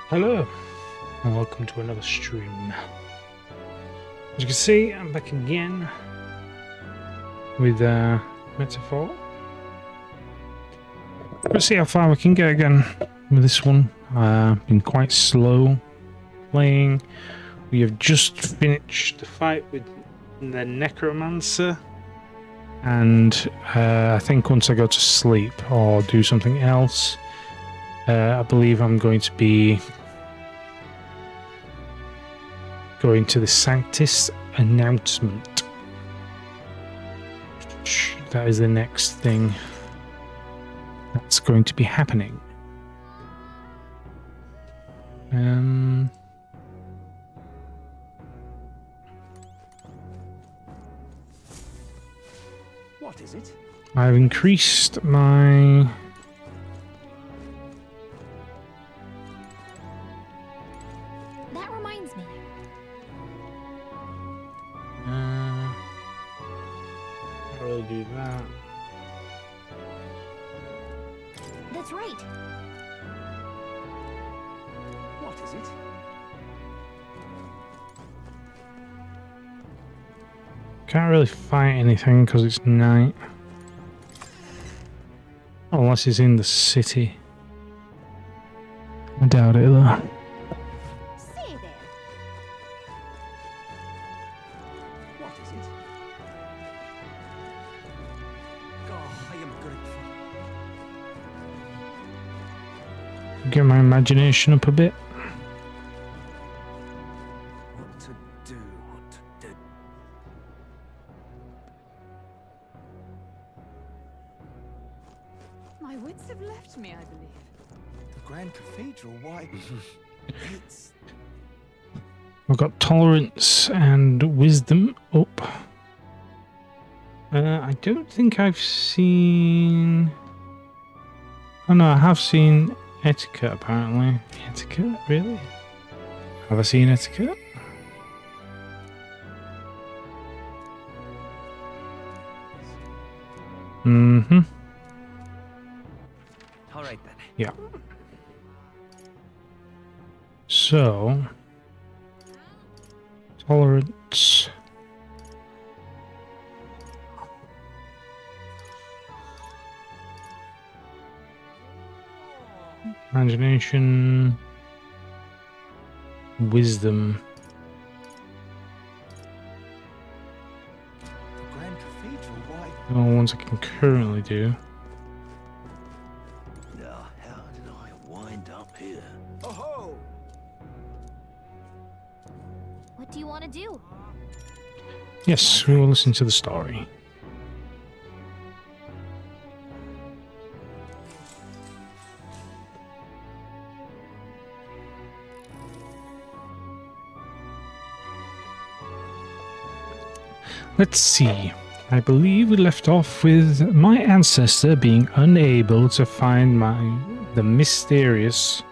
Hello, and welcome to another stream. As you can see, I'm back again with Metaphor. Let's see how far we can get again with this one. Been quite slow playing. We have just finished the fight with the Necromancer, and I think once I go to sleep or do something else, I believe I'm going to be going to the Sanctus announcement. That is the next thing that's going to be happening. What is it? I've increased my do that. That's right. What is it? Can't really fight anything because it's night. Unless it's in the city. I doubt it though. Say there. What is it? Oh, I am grateful. Get my imagination up a bit. What to do, what to do. My wits have left me, I believe. The Grand Cathedral, why? It's... I've got tolerance and wisdom up. I don't think I've seen... Oh no, I have seen etiquette apparently. Etiquette? Really? Have I seen etiquette? Mm-hmm. All right then. Yeah. So... Tolerance... Imagination... Wisdom... The Grand Cathedral, why? The only ones I can currently do. Now, how did I wind up here? Oh-ho! What do you want to do? Yes, we will listen to the story. Let's see. I believe we left off with my ancestor being unable to find the mysterious...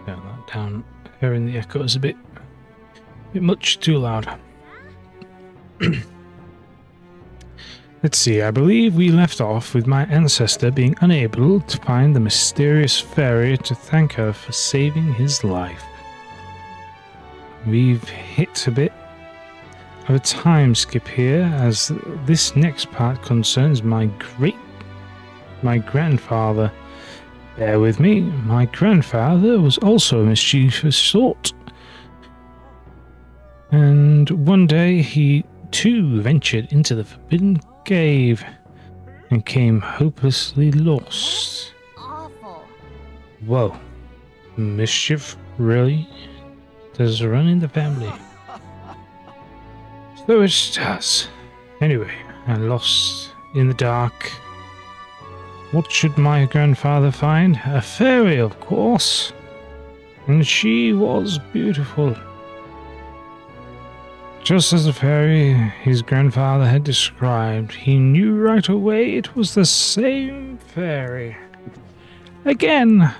Turn that down. Hearing the echo is a bit much too loud. Let's see. I believe we left off with my ancestor being unable to find the mysterious fairy to thank her for saving his life. We've hit a bit of a time skip here, as this next part concerns my grandfather. Bear with me, my grandfather was also a mischievous sort. And one day he too ventured into the forbidden cave and came hopelessly lost. Awful. Whoa. Mischief? Really? Does run in the family. So it does. Anyway, I lost in the dark. What should my grandfather find? A fairy, of course. And she was beautiful. Just as the fairy his grandfather had described, he knew right away it was the same fairy. Again,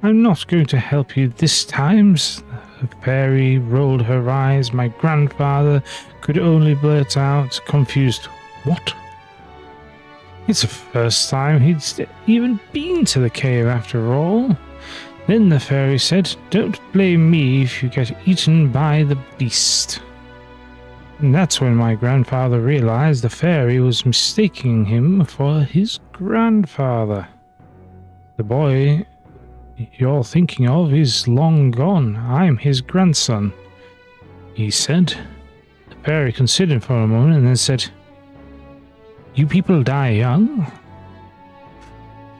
I'm not going to help you this time. The fairy rolled her eyes. My grandfather could only blurt out, confused, "What?" It's the first time he'd even been to the cave after all. Then the fairy said, "Don't blame me if you get eaten by the beast." And that's when my grandfather realized the fairy was mistaking him for his grandfather. "The boy you're thinking of is long gone. I'm his grandson," he said. The fairy considered for a moment and then said, "You people die young?"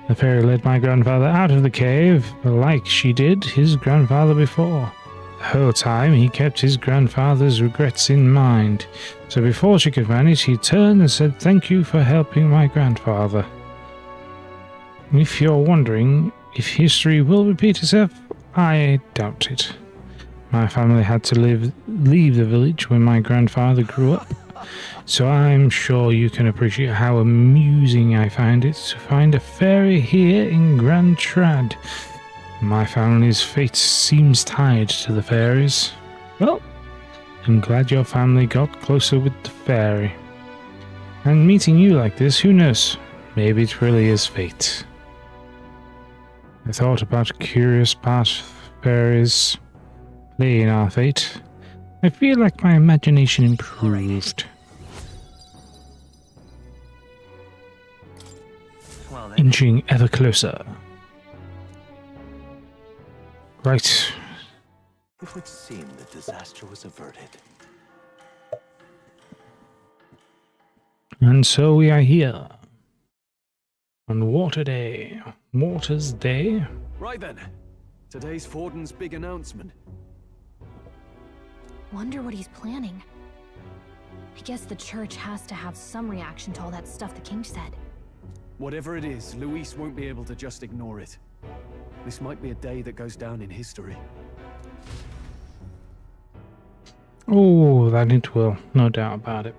The fairy led my grandfather out of the cave like she did his grandfather before. The whole time he kept his grandfather's regrets in mind, so before she could vanish he turned and said, "Thank you for helping my grandfather." If you're wondering if history will repeat itself, I doubt it. My family had to leave the village when my grandfather grew up, so I'm sure you can appreciate how amusing I find it to find a fairy here in Grand Trad. My family's fate seems tied to the fairies. Well, I'm glad your family got closer with the fairy. And meeting you like this, who knows? Maybe it really is fate. I thought about curious past fairies playing our fate. I feel like my imagination improved. Well then, Inching ever closer. Right. it would seem the disaster was averted. And so we are here. On Water Day. Water's Day. Right then. Today's Forden's big announcement. Wonder what he's planning. I guess the church has to have some reaction to all that stuff the king said. Whatever it is, Luis won't be able to just ignore it. This might be a day that goes down in history. Oh, that it will. No doubt about it.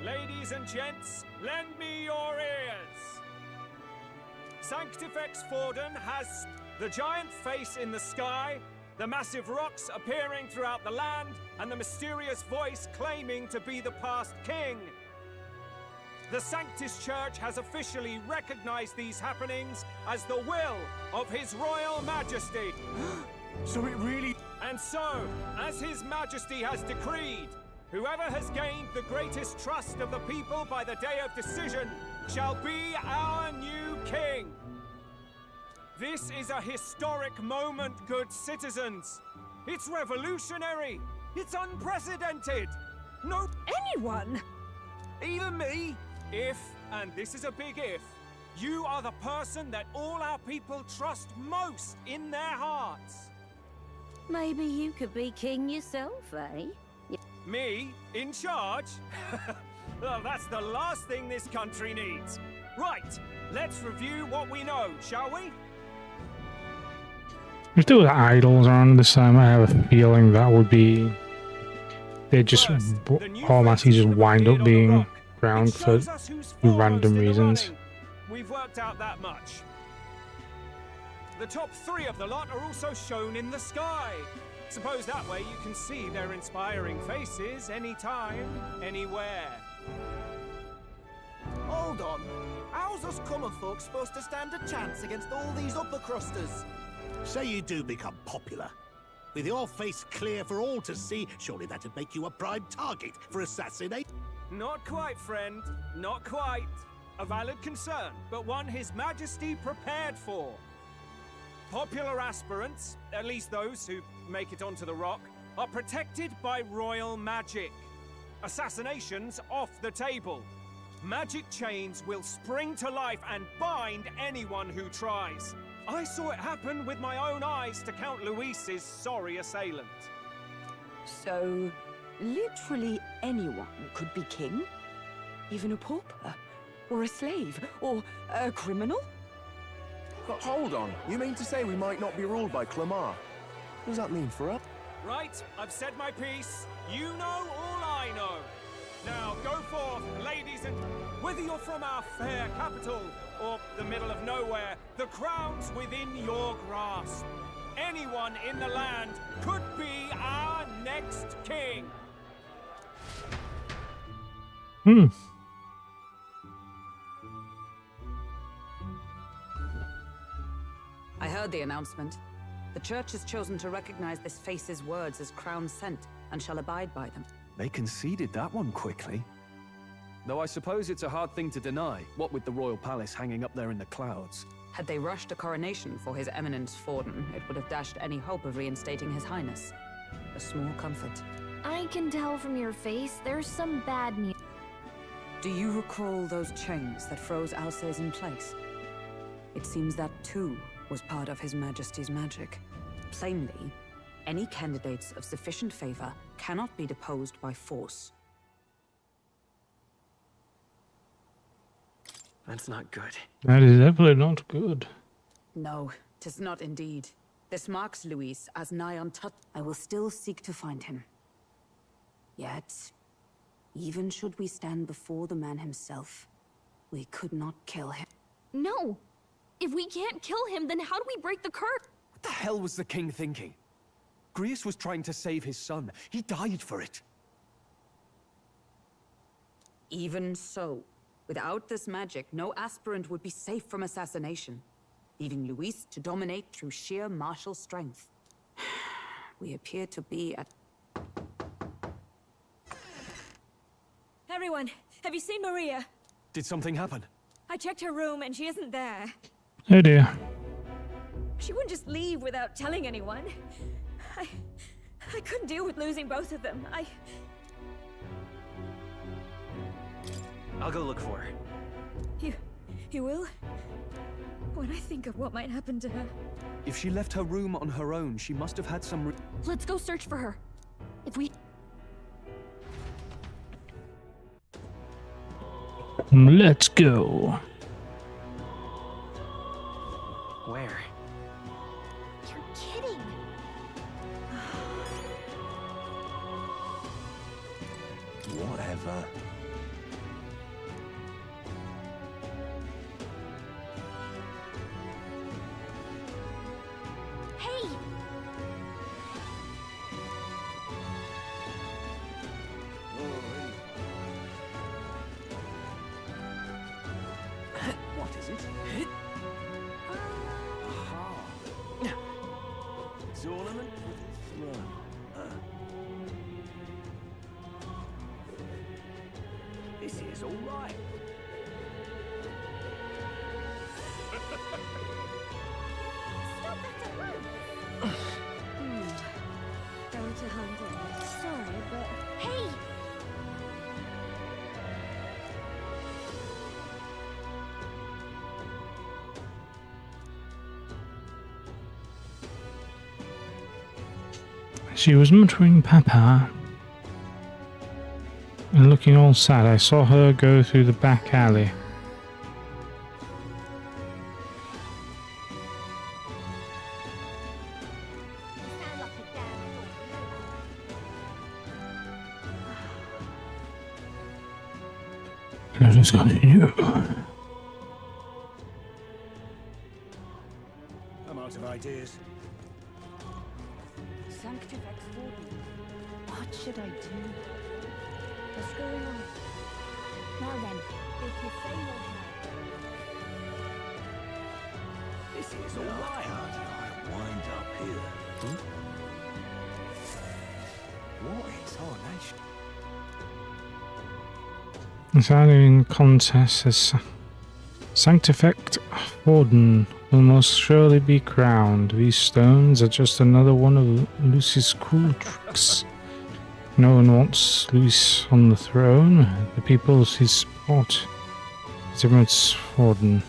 Ladies and gents, lend me your ears. Sanctifex Forden has the giant face in the sky, the massive rocks appearing throughout the land, and the mysterious voice claiming to be the past king. The Sanctus Church has officially recognized these happenings as the will of His Royal Majesty. So it really... And so, as His Majesty has decreed, whoever has gained the greatest trust of the people by the day of decision shall be our new king. This is a historic moment, good citizens. It's revolutionary. It's unprecedented. No, Anyone? even me, if, and this is a big if, you are the person that all our people trust most in their hearts. Maybe you could be king yourself, eh? Me? In charge? Well, that's the last thing this country needs. Right, let's review what we know, shall we? If there were idols around this time, I have a feeling that would be... They'd just First, the new automatically just faces wind have up appeared on the being rock. ground It for shows us who's foremost random in the reasons. running. We've worked out that much. The top 3 of the lot are also shown in the sky. Suppose that way you can see their inspiring faces anytime, anywhere. Hold on. How's us common folk supposed to stand a chance against all these upper crusters? Say you do become popular. With your face clear for all to see, surely that'd make you a prime target for assassination. Not quite, friend. Not quite. A valid concern, but one His Majesty prepared for. Popular aspirants, at least those who make it onto the rock, are protected by royal magic. Assassinations off the table. Magic chains will spring to life and bind anyone who tries. I saw it happen with my own eyes to Count Luis's sorry assailant. So, literally anyone could be king? Even a pauper? Or a slave? Or a criminal? But hold on, you mean to say we might not be ruled by Clamar? What does that mean for us? Right, I've said my piece. You know all I know. Now go forth, ladies and... Whether you're from our fair capital or the middle of nowhere, the crown's within your grasp. Anyone in the land could be our next king. heard the announcement. The Church has chosen to recognize this face's words as crown sent, and shall abide by them. They conceded that one quickly. Though I suppose it's a hard thing to deny, what with the royal palace hanging up there in the clouds. Had they rushed a coronation for His Eminence Forden, it would have dashed any hope of reinstating His Highness. A small comfort. I can tell from your face there's some bad news. Do you recall those chains that froze Alsace in place? It seems that too was part of His Majesty's magic. Plainly, any candidates of sufficient favor cannot be deposed by force. That's not good. That is definitely not good. No, 'tis not indeed. This marks Luis as nigh untouched. I will still seek to find him. Yet, even should we stand before the man himself, we could not kill him. No! If we can't kill him, then how do we break the curse? What the hell was the king thinking? Grius was trying to save his son. He died for it. Even so, without this magic, no aspirant would be safe from assassination, leaving Luis to dominate through sheer martial strength. We appear to be at... Everyone, have you seen Maria? Did something happen? I checked her room and she isn't there. Oh dear. She wouldn't just leave without telling anyone. I couldn't deal with losing both of them. I'll go look for her. You will? When I think of what might happen to her. If she left her room on her own, she must have had some... Let's go search for her. If we... Let's go. Where? You're kidding. Whatever. Hey! What is it? Aha. Tournament for the throne. This is all right. Stop that at once! Going to hunt him. Sorry, but... Hey! She was muttering Papa and looking all sad. I saw her go through the back alley. Let us continue. I'm out of ideas. Sanctifex Forden. What should I do? What's going on? Now then, if you say no This is all right. How did I wind up here? What in tarnation? Deciding contest as Sanctifect Forden will most surely be crowned. These stones are just another one of Lucy's cruel tricks. No one wants Lucy on the throne. The people his support. Zimmert's Forden.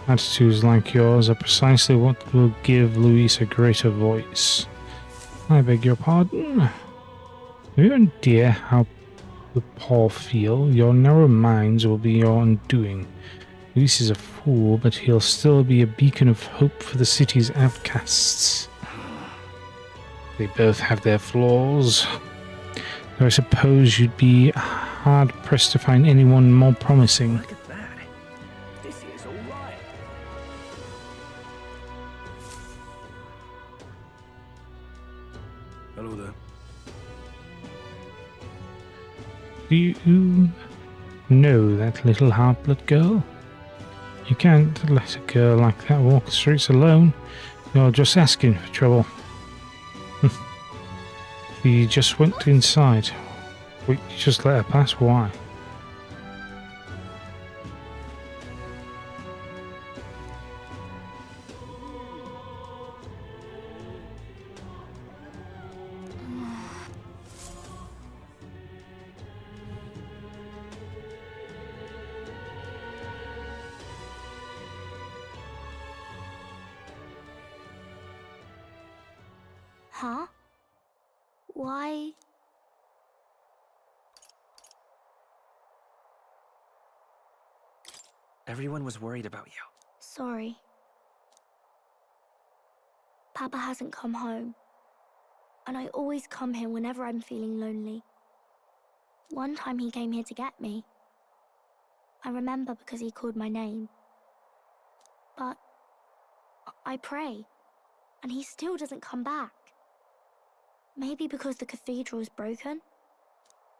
Attitudes like yours are precisely what will give Luis a greater voice. I beg your pardon? Have you any idea how the poor feel? Your narrow minds will be your undoing. Luis is a fool, but he'll still be a beacon of hope for the city's outcasts. They both have their flaws. Though I suppose you'd be hard-pressed to find anyone more promising. Look at that. This is all right. Hello there. Do you know that little half-blood girl? You can't let a girl like that walk the streets alone. You're just asking for trouble. She just went inside. We just let her pass. Why? Huh? Why? Everyone was worried about you. Sorry. Papa hasn't come home. And I always come here whenever I'm feeling lonely. One time he came here to get me. I remember because he called my name. But I pray, and he still doesn't come back. Maybe because the cathedral is broken?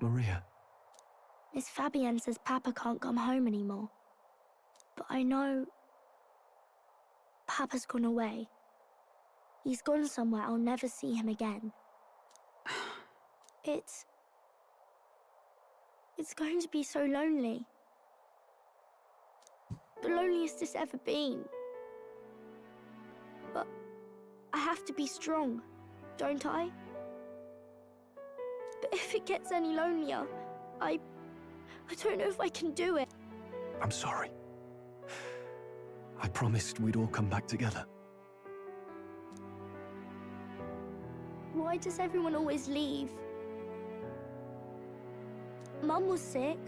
Maria. Miss Fabienne says Papa can't come home anymore. But I know Papa's gone away. He's gone somewhere I'll never see him again. It's going to be so lonely. The loneliest it's ever been. But I have to be strong, don't I? But if it gets any lonelier, I don't know if I can do it. I'm sorry. I promised we'd all come back together. Why does everyone always leave? Mum was sick.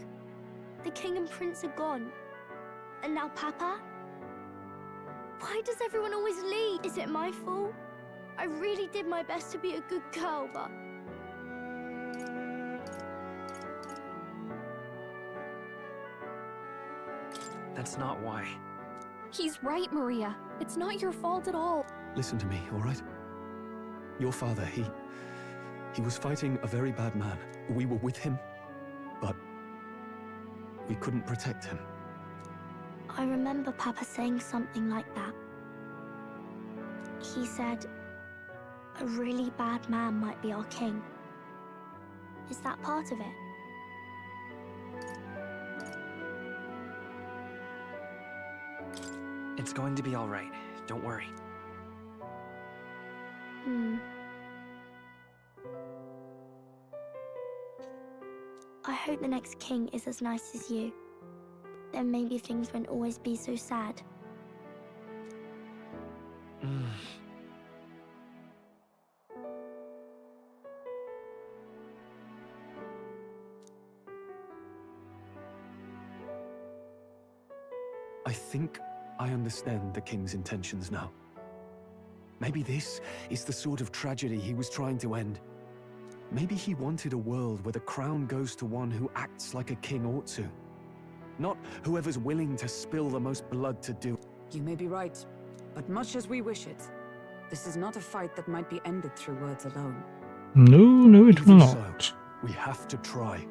The king and prince are gone. And now Papa? Why does everyone always leave? Is it my fault? I really did my best to be a good girl, but... That's not why. He's right, Maria. It's not your fault at all. Listen to me, all right? Your father, he was fighting a very bad man. We were with him, but we couldn't protect him. I remember Papa saying something like that. He said, a really bad man might be our king. Is that part of it? It's going to be all right. Don't worry. I hope the next king is as nice as you. Then maybe things won't always be so sad. I think I understand the king's intentions now. Maybe this is the sort of tragedy he was trying to end. Maybe he wanted a world where the crown goes to one who acts like a king ought to. Not whoever's willing to spill the most blood to do. You may be right, but much as we wish it, this is not a fight that might be ended through words alone. No, it will Even not. so, we have to try.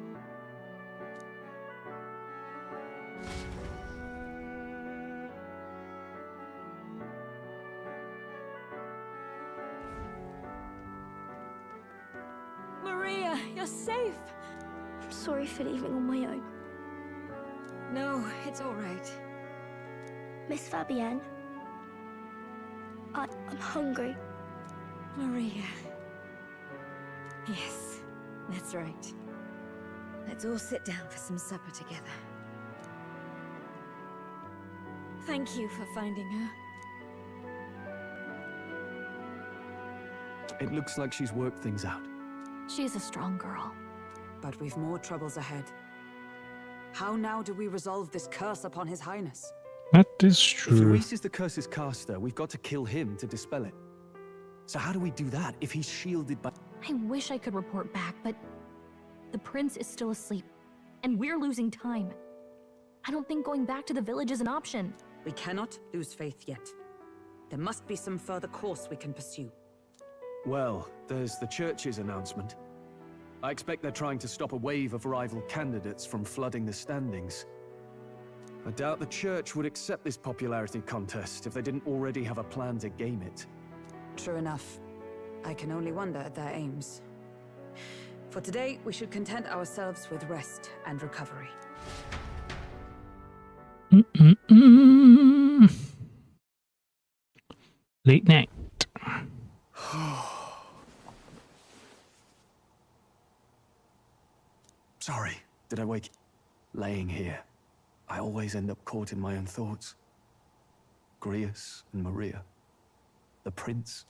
Maria, you're safe. I'm sorry for leaving on my own. No, it's all right. Miss Fabienne, I'm hungry. Maria. Yes, that's right. Let's all sit down for some supper together. Thank you for finding her. It looks like she's worked things out. She's a strong girl. But we've more troubles ahead. How now do we resolve this curse upon His Highness? That is If true. Luis is the curse's caster, we've got to kill him to dispel it. So how do we do that if he's shielded by... I wish I could report back, but the prince is still asleep, and we're losing time. I don't think going back to the village is an option. We cannot lose faith yet. There must be some further course we can pursue. Well, there's the church's announcement. I expect they're trying to stop a wave of rival candidates from flooding the standings. I doubt the church would accept this popularity contest if they didn't already have a plan to game it. True enough. I can only wonder at their aims. For today, we should content ourselves with rest and recovery. Late night. Sorry, did I wake? Laying here, I always end up caught in my own thoughts. Grius and Maria. The prince.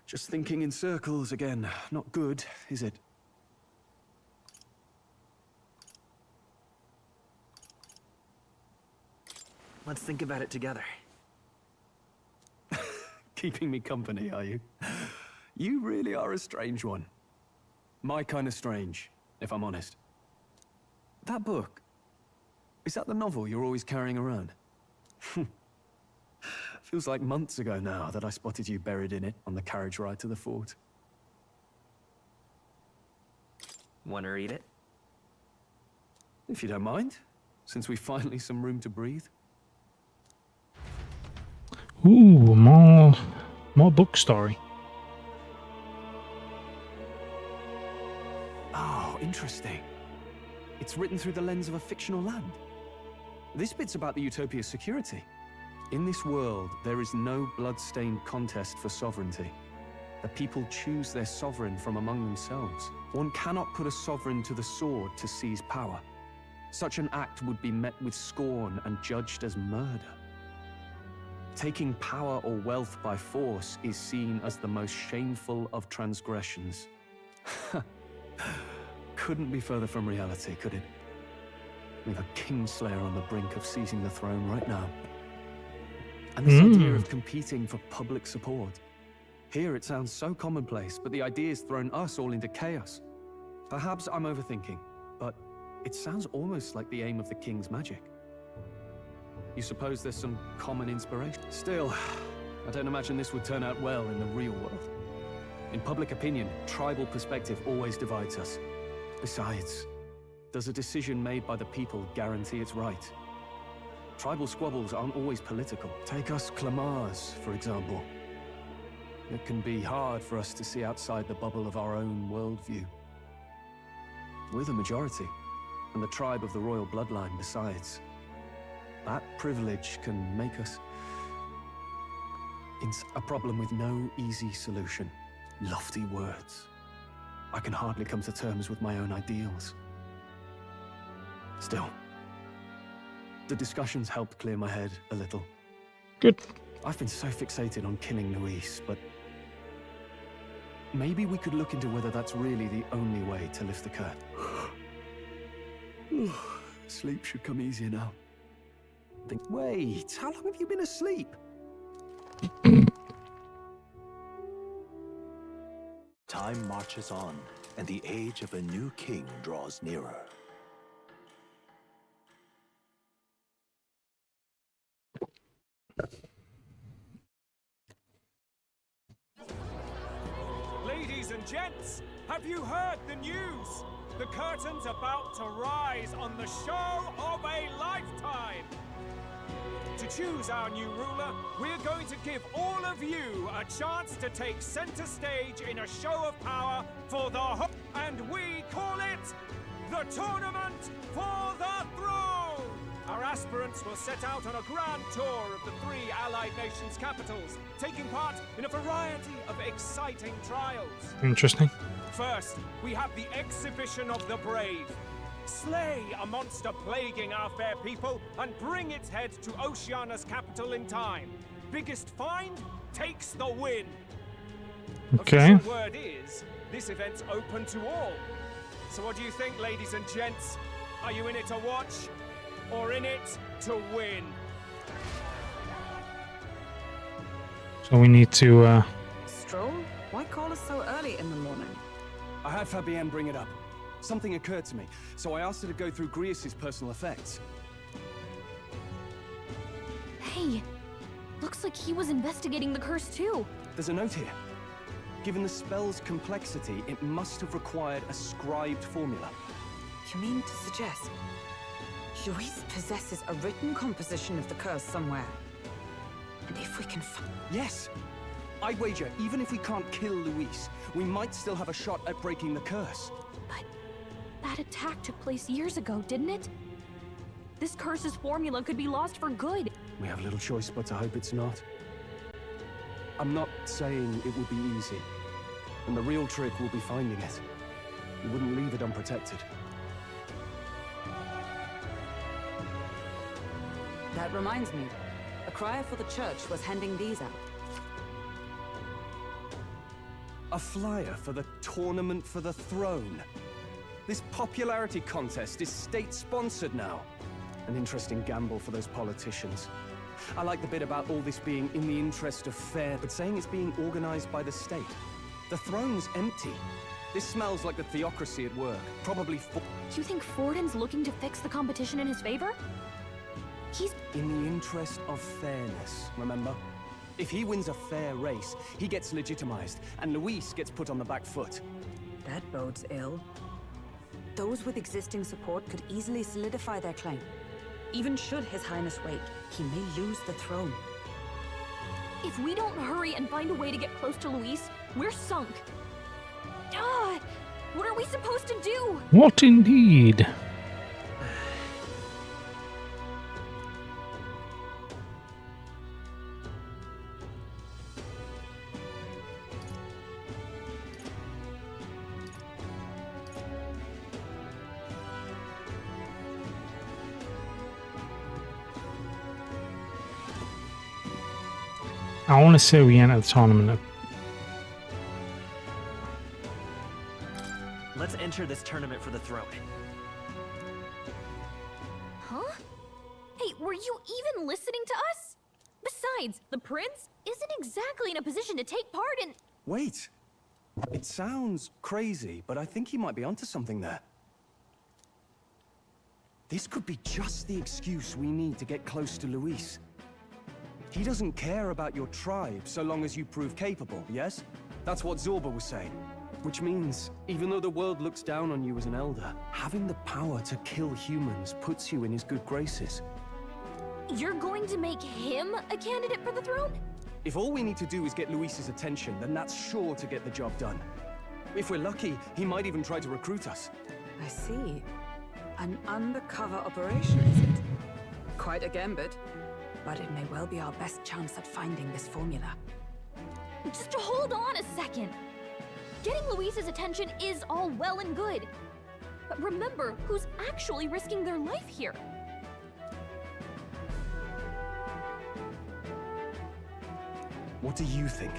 Just thinking in circles again. Not good, is it? Let's think about it together. Keeping me company, are you? You really are a strange one. My kind of strange, if I'm honest. That book, is that the novel you're always carrying around? Feels like months ago now that I spotted you buried in it on the carriage ride to the fort. Want to read it? If you don't mind, since we finally some room to breathe. Ooh, more book story. Oh, interesting. It's written through the lens of a fictional land. This bit's about the Utopia's security. In this world, there is no blood-stained contest for sovereignty. The people choose their sovereign from among themselves. One cannot put a sovereign to the sword to seize power. Such an act would be met with scorn and judged as murder. Taking power or wealth by force is seen as the most shameful of transgressions. Couldn't be further from reality, could it? We have a kingslayer on the brink of seizing the throne right now. And this idea of competing for public support. Here it sounds so commonplace, but the idea's thrown us all into chaos. Perhaps I'm overthinking, but it sounds almost like the aim of the king's magic. You suppose there's some common inspiration? Still, I don't imagine this would turn out well in the real world. In public opinion, tribal perspective always divides us. Besides, does a decision made by the people guarantee it's right? Tribal squabbles aren't always political. Take us Clamars, for example. It can be hard for us to see outside the bubble of our own worldview. We're the majority, and the tribe of the royal bloodline besides. That privilege can make us... It's a problem with no easy solution. Lofty words. I can hardly come to terms with my own ideals. Still, the discussions helped clear my head a little. Good. I've been so fixated on killing Luis, but maybe we could look into whether that's really the only way to lift the curtain. Sleep should come easier now. Wait, how long have you been asleep? Time marches on, and the age of a new king draws nearer. Ladies and gents, have you heard the news? The curtain's about to rise on the show of a lifetime. To choose our new ruler, we're going to give all of you a chance to take center stage in a show of power for the whole, and we call it the Tournament for the Throne! Our aspirants will set out on a grand tour of the 3 allied nations' capitals, taking part in a variety of exciting trials. Interesting. First, we have the Exhibition of the Brave. Slay a monster plaguing our fair people and bring its head to Oceania's capital in time. Biggest find takes the win. Okay. Official word is, this event's open to all. So what do you think, ladies and gents? Are you in it to watch or in it to win? So we need to Stroll? Why call us so early in the morning? I had Fabienne bring it up. Something occurred to me, so I asked her to go through Grius' personal effects. Hey, looks like he was investigating the curse too. There's a note here. Given the spell's complexity, it must have required a scribed formula. You mean to suggest Luis possesses a written composition of the curse somewhere. And if we can find... Yes! I'd wager, even if we can't kill Luis, we might still have a shot at breaking the curse. But that attack took place years ago, didn't it? This curse's formula could be lost for good. We have little choice but to hope it's not. I'm not saying it will be easy. And the real trick will be finding it. We wouldn't leave it unprotected. That reminds me. A crier for the church was handing these out. A flyer for the Tournament for the Throne. This popularity contest is state-sponsored now. An interesting gamble for those politicians. I like the bit about all this being in the interest of fair, but saying it's being organized by the state. The throne's empty. This smells like the theocracy at work. Probably You think Forden's looking to fix the competition in his favor? He's... in the interest of fairness, remember? If he wins a fair race, he gets legitimized, and Luis gets put on the back foot. That bodes ill. Those with existing support could easily solidify their claim. Even should His Highness wait, he may lose the throne. If we don't hurry and find a way to get close to Luis, we're sunk. What are we supposed to do? What indeed? I want to say we enter the tournament. Let's enter this tournament for the throne. Huh? Hey, were you even listening to us? Besides, the prince isn't exactly in a position to take part in... Wait. It sounds crazy, but I think he might be onto something there. This could be just the excuse we need to get close to Luis. He doesn't care about your tribe so long as you prove capable, yes? That's what Zorba was saying. Which means, even though the world looks down on you as an elder, having the power to kill humans puts you in his good graces. You're going to make him a candidate for the throne? If all we need to do is get Luis's attention, then that's sure to get the job done. If we're lucky, he might even try to recruit us. I see. An undercover operation, is it? Quite a gambit. But it may well be our best chance at finding this formula. Just hold on a second. Getting Luis's attention is all well and good. But remember who's actually risking their life here. What do you think?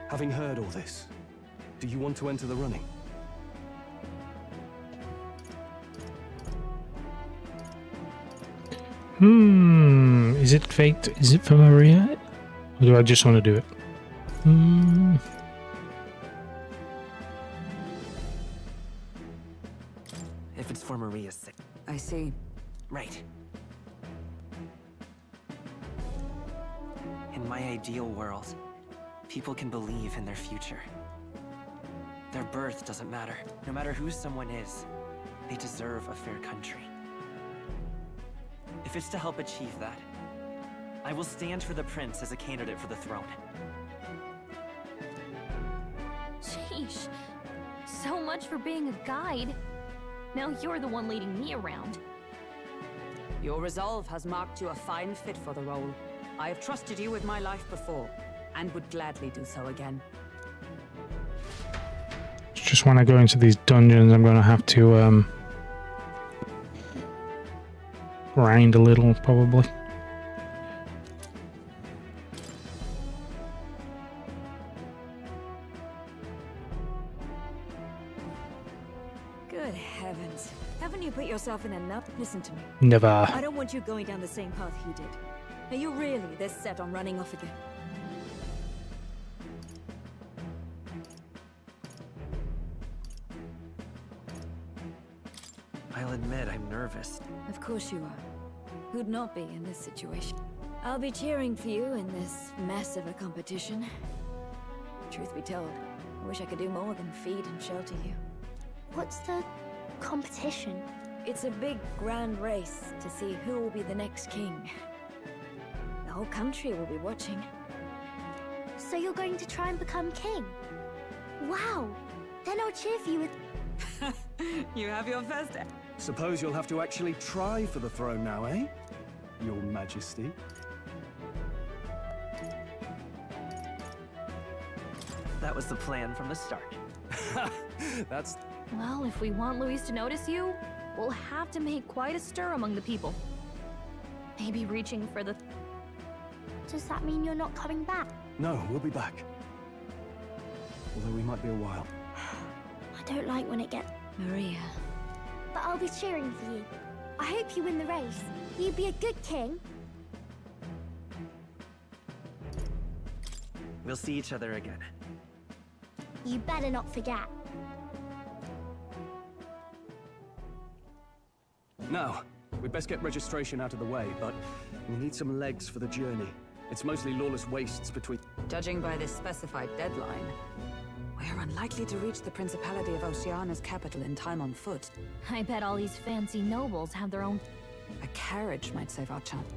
Having heard all this, do you want to enter the running? Is it fate? Is it for Maria? Or do I just want to do it? If it's for Maria's sake. I see. Right. In my ideal world, people can believe in their future. Their birth doesn't matter. No matter who someone is, they deserve a fair country. If it's to help achieve that, I will stand for the prince as a candidate for the throne. Sheesh. So much for being a guide. Now you're the one leading me around. Your resolve has marked you a fine fit for the role. I have trusted you with my life before, and would gladly do so again. Just when I go into these dungeons, I'm going to have to grind a little, probably. Good heavens. Haven't you put yourself in enough? Listen to me. Never. I don't want you going down the same path he did. Are you really this set on running off again? I'll admit I'm nervous. Of course you are. Who'd not be in this situation? I'll be cheering for you in this mess of a competition. Truth be told, I wish I could do more than feed and shelter you. What's the competition? It's a big, grand race to see who will be the next king. The whole country will be watching. So you're going to try and become king? Wow! Then I'll cheer for you with... You have your first... Suppose you'll have to actually try for the throne now, eh? Your Majesty. That was the plan from the start. That's... Well, if we want Luis to notice you, we'll have to make quite a stir among the people. Maybe reaching for the... Does that mean you're not coming back? No, we'll be back. Although we might be a while. I don't like when it gets... Maria. But I'll be cheering for you. I hope you win the race. You'd be a good king. We'll see each other again. You better not forget. Now, we'd best get registration out of the way, but we need some legs for the journey. It's mostly lawless wastes between... Judging by this specified deadline, we're unlikely to reach the Principality of Oceana's capital in time on foot. I bet all these fancy nobles have their own... A carriage might save our chance.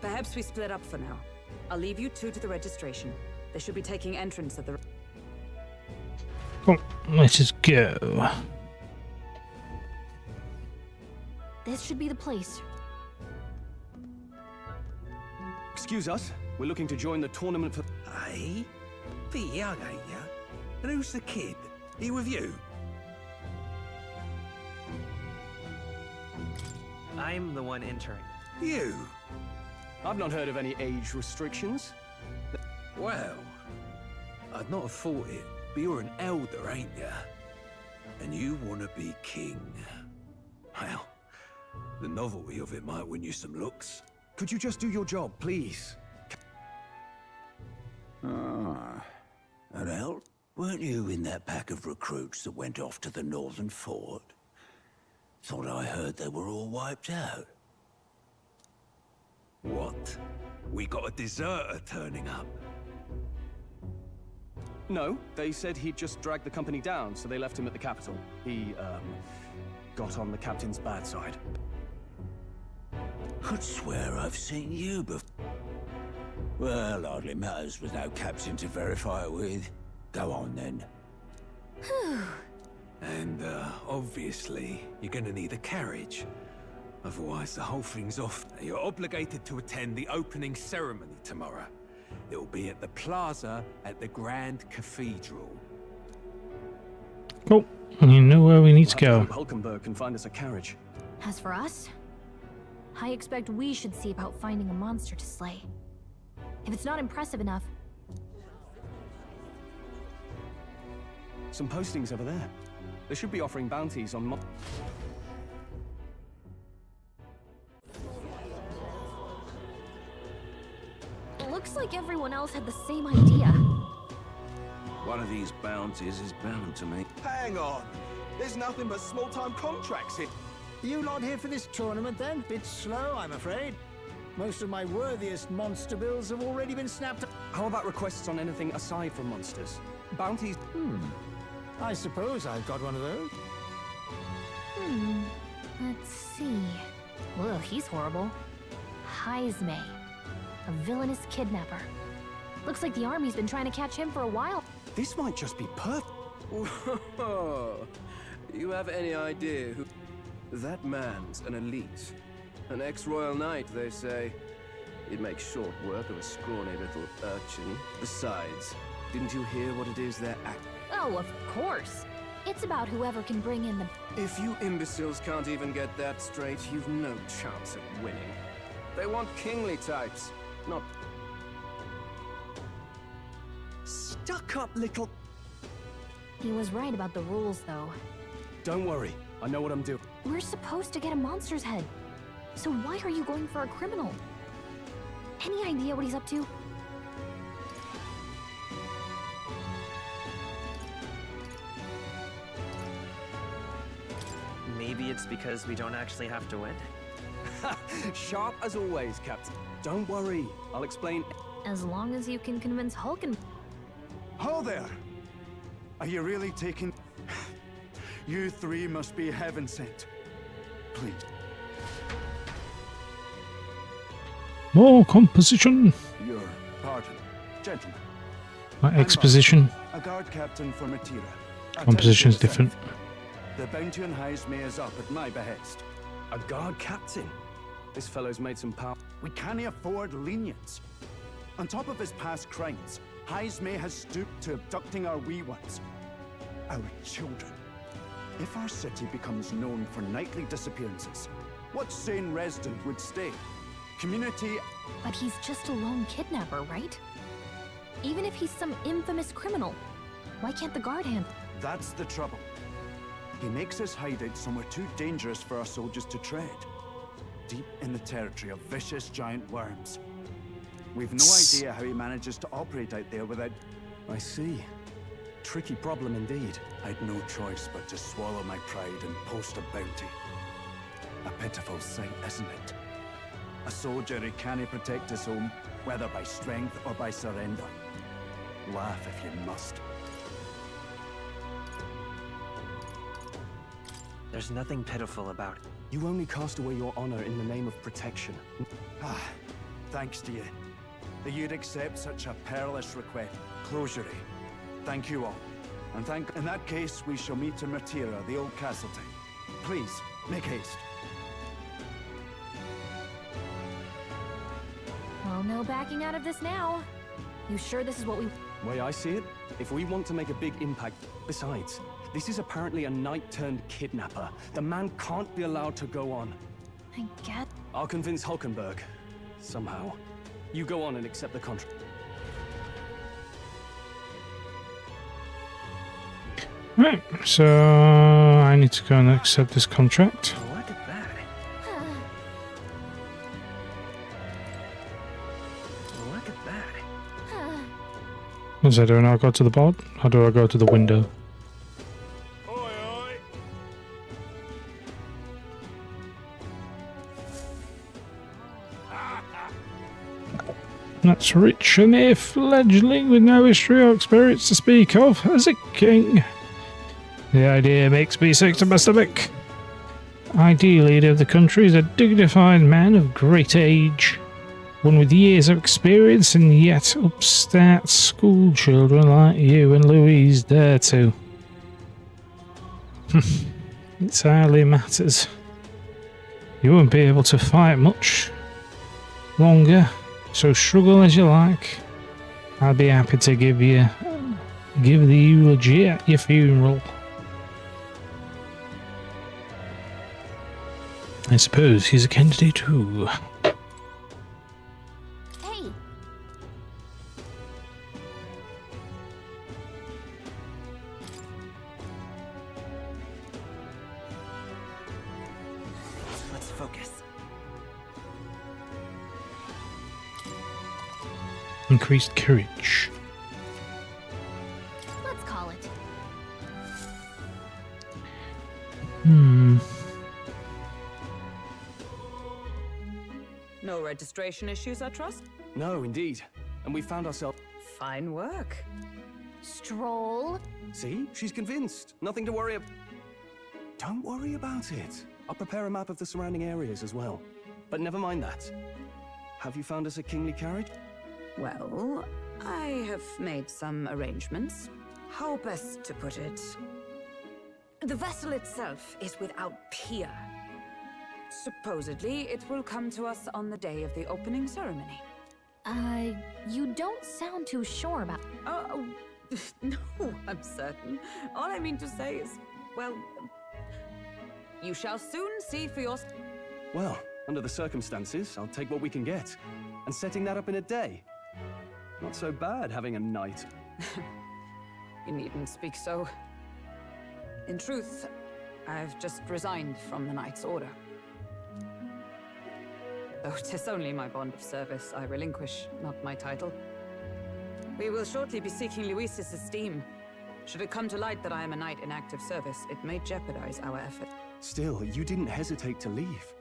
Perhaps we split up for now. I'll leave you two to the registration. They should be taking entrance at the... Oh, let us go. This should be the place. Excuse us, we're looking to join the tournament for... Aye? Be young, ain't ya? And who's the kid? He with you? I'm the one entering. You? I've not heard of any age restrictions. Well, I'd not have thought it, but you're an elder, ain't ya? And you want to be king. Well, the novelty of it might win you some looks. Could you just do your job, please? Ah. Well, weren't you in that pack of recruits that went off to the northern fort? Thought I heard they were all wiped out. What? We got a deserter turning up? No, they said he'd just dragged the company down, so they left him at the capital. He, got on the captain's bad side. Could swear I've seen you before. Well, hardly matters with no captain to verify it with. Go on, then. And, obviously, you're gonna need a carriage. Otherwise, the whole thing's off. You're obligated to attend the opening ceremony tomorrow. It'll be at the plaza at the Grand Cathedral. Cool. You know where we need to go. Hulkenberg can find us a carriage. As for us, I expect we should see about finding a monster to slay. If it's not impressive enough... Some postings over there. They should be offering bounties on Looks like everyone else had the same idea. One of these bounties is bound to make... Hang on! There's nothing but small-time contracts here. You lot here for this tournament then? Bit slow, I'm afraid. Most of my worthiest monster bills have already been snapped up. How about requests on anything aside from monsters? Bounties? I suppose I've got one of those. Let's see. Well, he's horrible. Heisme. A villainous kidnapper. Looks like the army's been trying to catch him for a while. This might just be perfect. Whoa. You have any idea who... That man's an elite. An ex-royal knight, they say. He'd make short work of a scrawny little urchin. Besides, didn't you hear what it is they're at? Oh, of course. It's about whoever can bring in the... If you imbeciles can't even get that straight, you've no chance of winning. They want kingly types, not... Stuck-up little... He was right about the rules, though. Don't worry, I know what I'm doing. We're supposed to get a monster's head. So why are you going for a criminal? Any idea what he's up to? Maybe it's because we don't actually have to win? Sharp as always, Captain. Don't worry, I'll explain... As long as you can convince Hulken... Ho there! Are you really taking... You three must be heaven sent. please. More composition. Your pardon, gentlemen. My exposition. A guard captain for Matira. Composition is different. The bounty on Highsmere is up at my behest. A guard captain? This fellow's made some power. We can't afford lenience. On top of his past crimes, Highsmere has stooped to abducting our wee ones. Our children. If our city becomes known for nightly disappearances, what sane resident would stay? Community... But he's just a lone kidnapper, right? Even if he's some infamous criminal, why can't the guard handle? That's the trouble. He makes his hideout somewhere too dangerous for our soldiers to tread. Deep in the territory of vicious giant worms. We've no idea how he manages to operate out there without... I see. Tricky problem indeed. I'd no choice but to swallow my pride and post a bounty. A pitiful sight, isn't it? A soldier who can't protect his home, whether by strength or by surrender. Laugh if you must. There's nothing pitiful about it. You only cast away your honor in the name of protection. Ah, thanks to you. That you'd accept such a perilous request. Closure. Thank you all. And in that case, we shall meet in Matira, the old castle town. Please, make haste. Well, no backing out of this now. You sure this is what we... Way I see it, if we want to make a big impact... Besides, this is apparently a knight-turned-kidnapper. The man can't be allowed to go on. I get... I'll convince Hulkenberg. Somehow. You go on and accept the contract. Right, so I need to go and accept this contract. Look at that. Look at that. What does I do now? I go to the board? Or do I go to the window? That's rich and a fledgling with no history or experience to speak of as a king. The idea makes me sick to my stomach. Ideal leader of the country is a dignified man of great age, one with years of experience, and yet upstart school children like you and Louise dare to. It hardly matters. You won't be able to fight much longer. So struggle as you like. I'll be happy to give the eulogy at your funeral. I suppose he's a candidate too. Hey! Let's focus. Increased courage. Let's call it. No registration issues, I trust? No, indeed. And we found ourselves... Fine work. Stroll. See? She's convinced. Nothing to worry about. Don't worry about it. I'll prepare a map of the surrounding areas as well. But never mind that. Have you found us a kingly carriage? Well, I have made some arrangements. How best to put it? The vessel itself is without peer. Supposedly, it will come to us on the day of the opening ceremony. You don't sound too sure about... Oh, no, I'm certain. All I mean to say is, well, you shall soon see for yourself. Well, under the circumstances, I'll take what we can get. And setting that up in a day. Not so bad having a knight. You needn't speak so. In truth, I've just resigned from the Knight's Order. Though 'tis only my bond of service I relinquish, not my title. We will shortly be seeking Luis's esteem. Should it come to light that I am a knight in active service, it may jeopardize our effort. Still, you didn't hesitate to leave.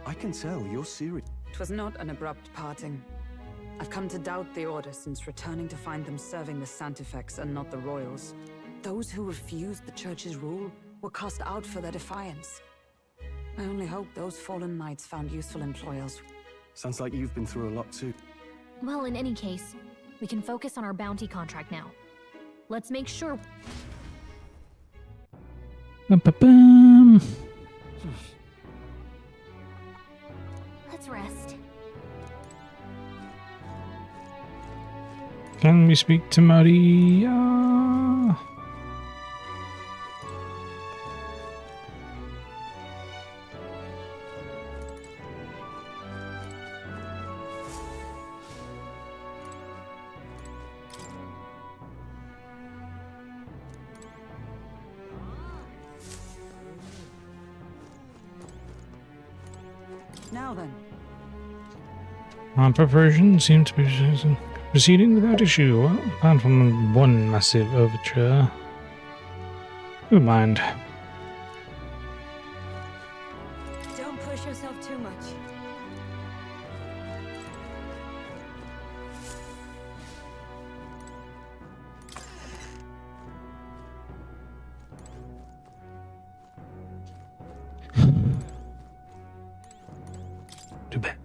I can tell you're serious. It was not an abrupt parting. I've come to doubt the Order since returning to find them serving the Santifex and not the Royals. Those who refused the Church's rule were cast out for their defiance. I only hope those fallen knights found useful employers. Sounds like you've been through a lot too. Well, in any case, we can focus on our bounty contract now. Let's make sure... Ba-ba-bum. Let's rest. Can we speak to Maria? Now then. Our preparations seem to be proceeding without issue, well, apart from one massive overture. Who mind? Don't push yourself too much. To bed.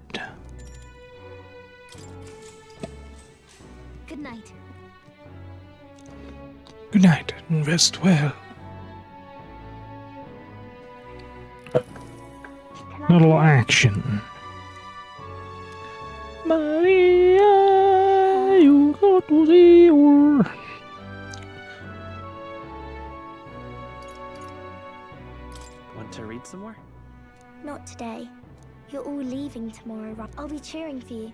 Good night. Good night and rest well. Not a lot of action. Maria, you got to see her. Want to read some more? Not today. You're all leaving tomorrow, right? I'll be cheering for you.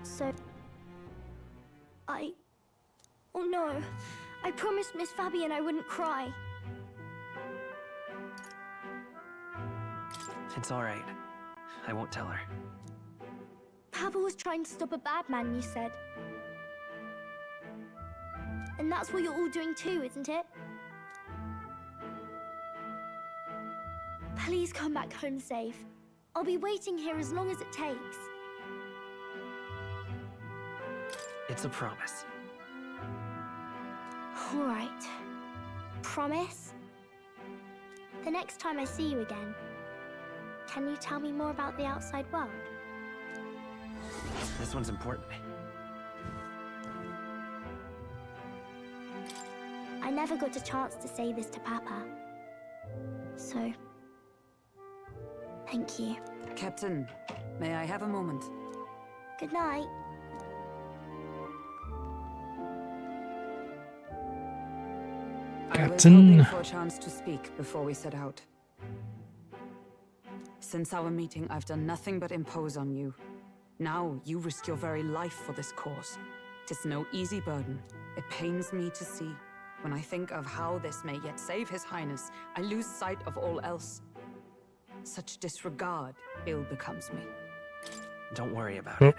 So... Oh no. I promised Miss Fabian I wouldn't cry. It's all right. I won't tell her. Papa was trying to stop a bad man, you said. And that's what you're all doing too, isn't it? Please come back home safe. I'll be waiting here as long as it takes. It's a promise. All right. Promise? The next time I see you again, can you tell me more about the outside world? This one's important. I never got a chance to say this to Papa. So, thank you. Captain, may I have a moment? Good night. I was Captain. hoping for a chance to speak before we set out. Since our meeting, I've done nothing but impose on you. Now you risk your very life for this cause. 'Tis no easy burden. It pains me to see. When I think of how this may yet save His Highness, I lose sight of all else. Such disregard ill becomes me. Don't worry about it.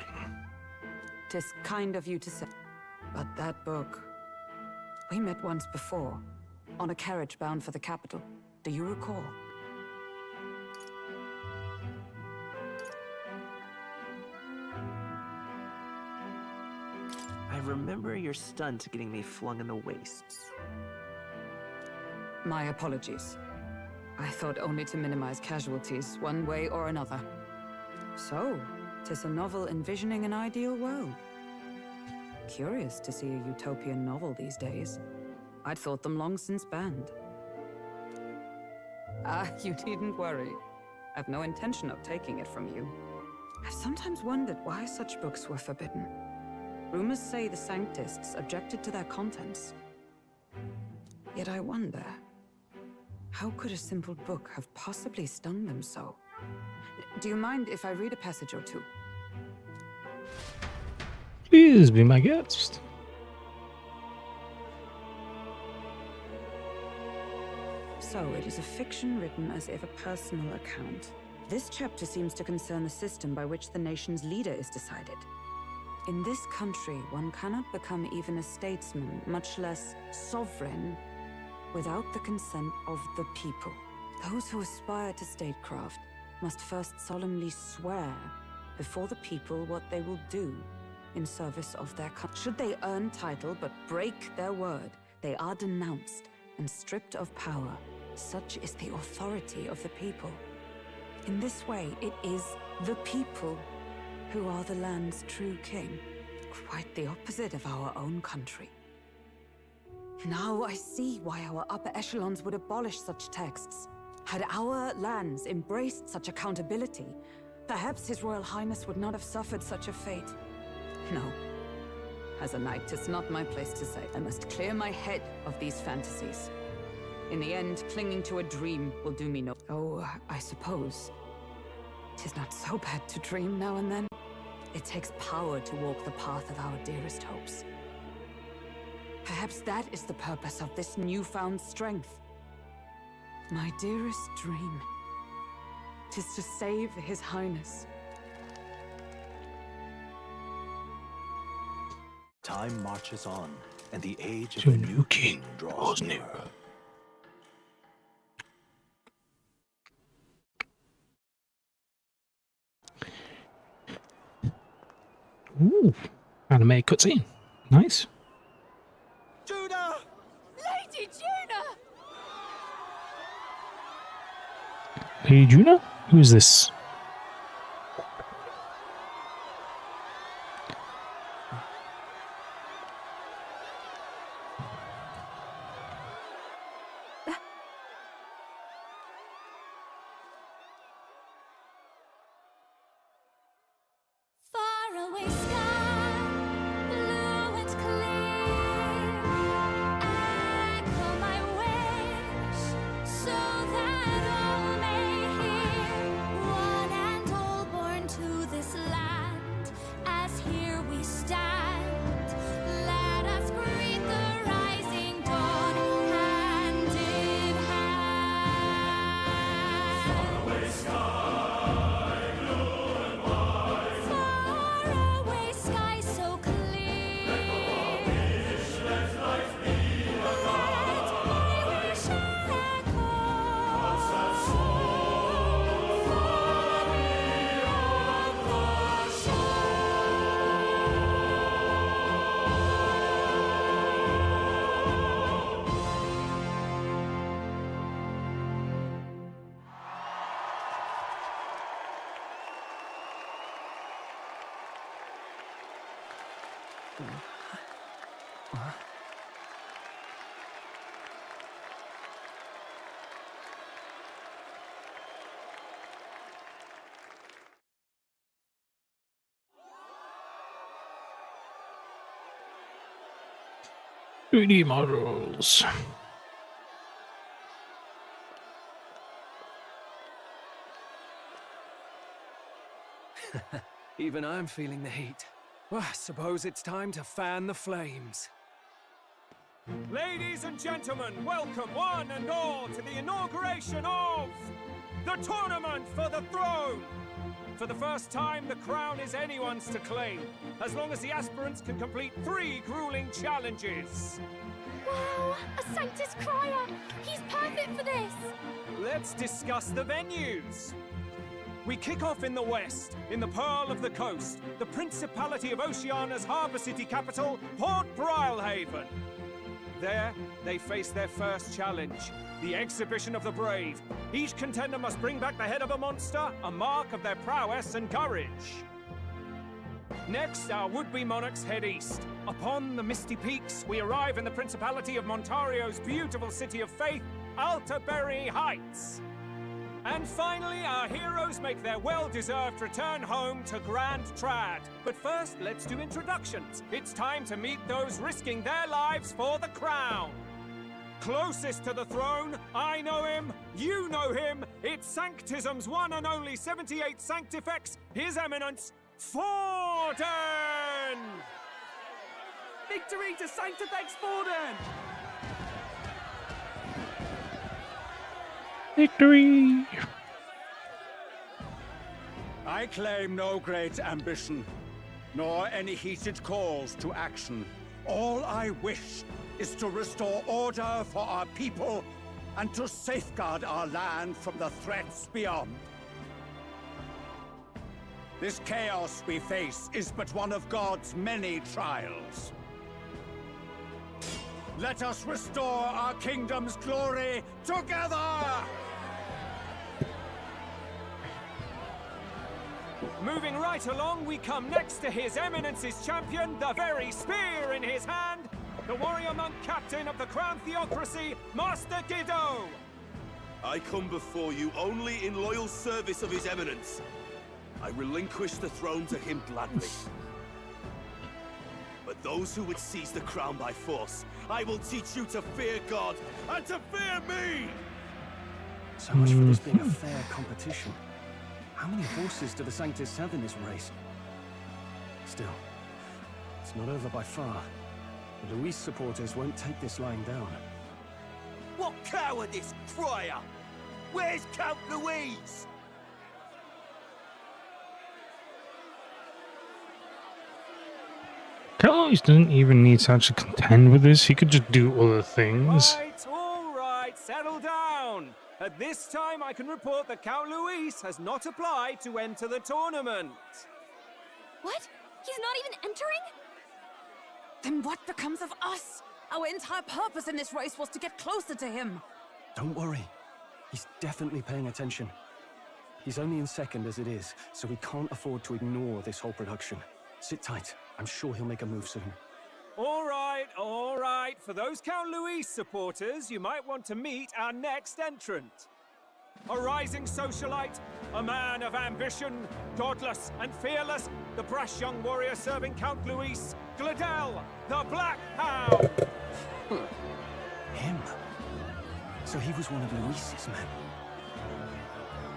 'Tis kind of you to say. But that book... We met once before, on a carriage bound for the capital. Do you recall? I remember your stunt getting me flung in the wastes. My apologies. I thought only to minimize casualties, one way or another. So, 'tis a novel envisioning an ideal world. Curious to see a utopian novel these days. I'd thought them long since banned. You needn't worry. I've no intention of taking it from you. I've sometimes wondered why such books were forbidden. Rumors say the Sanctists objected to their contents. Yet I wonder, how could a simple book have possibly stung them so? Do you mind if I read a passage or two? Please be my guest. So, it is a fiction written as if a personal account. This chapter seems to concern the system by which the nation's leader is decided. In this country, one cannot become even a statesman, much less sovereign, without the consent of the people. Those who aspire to statecraft must first solemnly swear before the people what they will do in service of their country. Should they earn title but break their word, they are denounced and stripped of power. Such is the authority of the people. In this way, it is the people who are the land's true king. Quite the opposite of our own country. Now I see why our upper echelons would abolish such texts. Had our lands embraced such accountability, perhaps His Royal Highness would not have suffered such a fate. No. As a knight, it's not my place to say. I must clear my head of these fantasies. In the end, clinging to a dream will do me no— Oh, I suppose 'tis not so bad to dream now and then. It takes power to walk the path of our dearest hopes. Perhaps that is the purpose of this newfound strength. My dearest dream, 'tis to save His Highness. Time marches on, and the age of a new king draws nearer. Ooh, anime cutscene. Nice. Judah! Lady Juna! Hey, Juna? Who is this? Faraway sky, blue and clear. Echo my wish, so that all may hear. One and all born to this land, as here we stand. Let us greet the rising dawn, hand in hand. Faraway sky, blue and white. Faraway sky so clear. Let life be let my wish echo far beyond the Beauty models. Even I'm feeling the heat. Well, I suppose it's time to fan the flames. Ladies and gentlemen, welcome one and all to the inauguration of the Tournament for the Throne! For the first time, the crown is anyone's to claim, as long as the aspirants can complete 3 grueling challenges. Wow, a Sanctus Crier! He's perfect for this! Let's discuss the venues. We kick off in the west, in the Pearl of the Coast, the Principality of Oceania's harbour city capital, Port Brilehaven. There, they face their first challenge, the Exhibition of the Brave. Each contender must bring back the head of a monster, a mark of their prowess and courage. Next, our would-be monarchs head east. Upon the misty peaks, we arrive in the Principality of Montario's beautiful city of faith, Altaberry Heights. And finally, our heroes make their well-deserved return home to Grand Trad. But first, let's do introductions. It's time to meet those risking their lives for the crown. Closest to the throne, I know him, you know him. It's Sanctism's one and only 78th Sanctifex, His Eminence, Forden! Victory to Sanctifex Forden! Victory! I claim no great ambition, nor any heated calls to action. All I wish is to restore order for our people and to safeguard our land from the threats beyond. This chaos we face is but one of God's many trials. Let us restore our kingdom's glory together! Moving right along, we come next to His Eminence's champion, the very spear in his hand, the warrior monk captain of the Crown Theocracy, Master Guido! I come before you only in loyal service of His Eminence. I relinquish the throne to him gladly. But those who would seize the crown by force, I will teach you to fear God and to fear me! So much for this being a fair competition. How many horses do the Sanctus have in this race? Still, it's not over by far. The Luis supporters won't take this lying down. What cowardice, crier! Where's Count Louise? Carlos doesn't even need to actually contend with this. He could just do other things. All right, settle down. At this time, I can report that Count Luis has not applied to enter the tournament. What? He's not even entering? Then what becomes of us? Our entire purpose in this race was to get closer to him. Don't worry. He's definitely paying attention. He's only in second as it is, so we can't afford to ignore this whole production. Sit tight. I'm sure he'll make a move soon. All right. For those Count Luis supporters, you might want to meet our next entrant. A rising socialite, a man of ambition, godless and fearless, the brash young warrior serving Count Luis, Gladel, the Black Hound. Him? So he was one of Luis's men.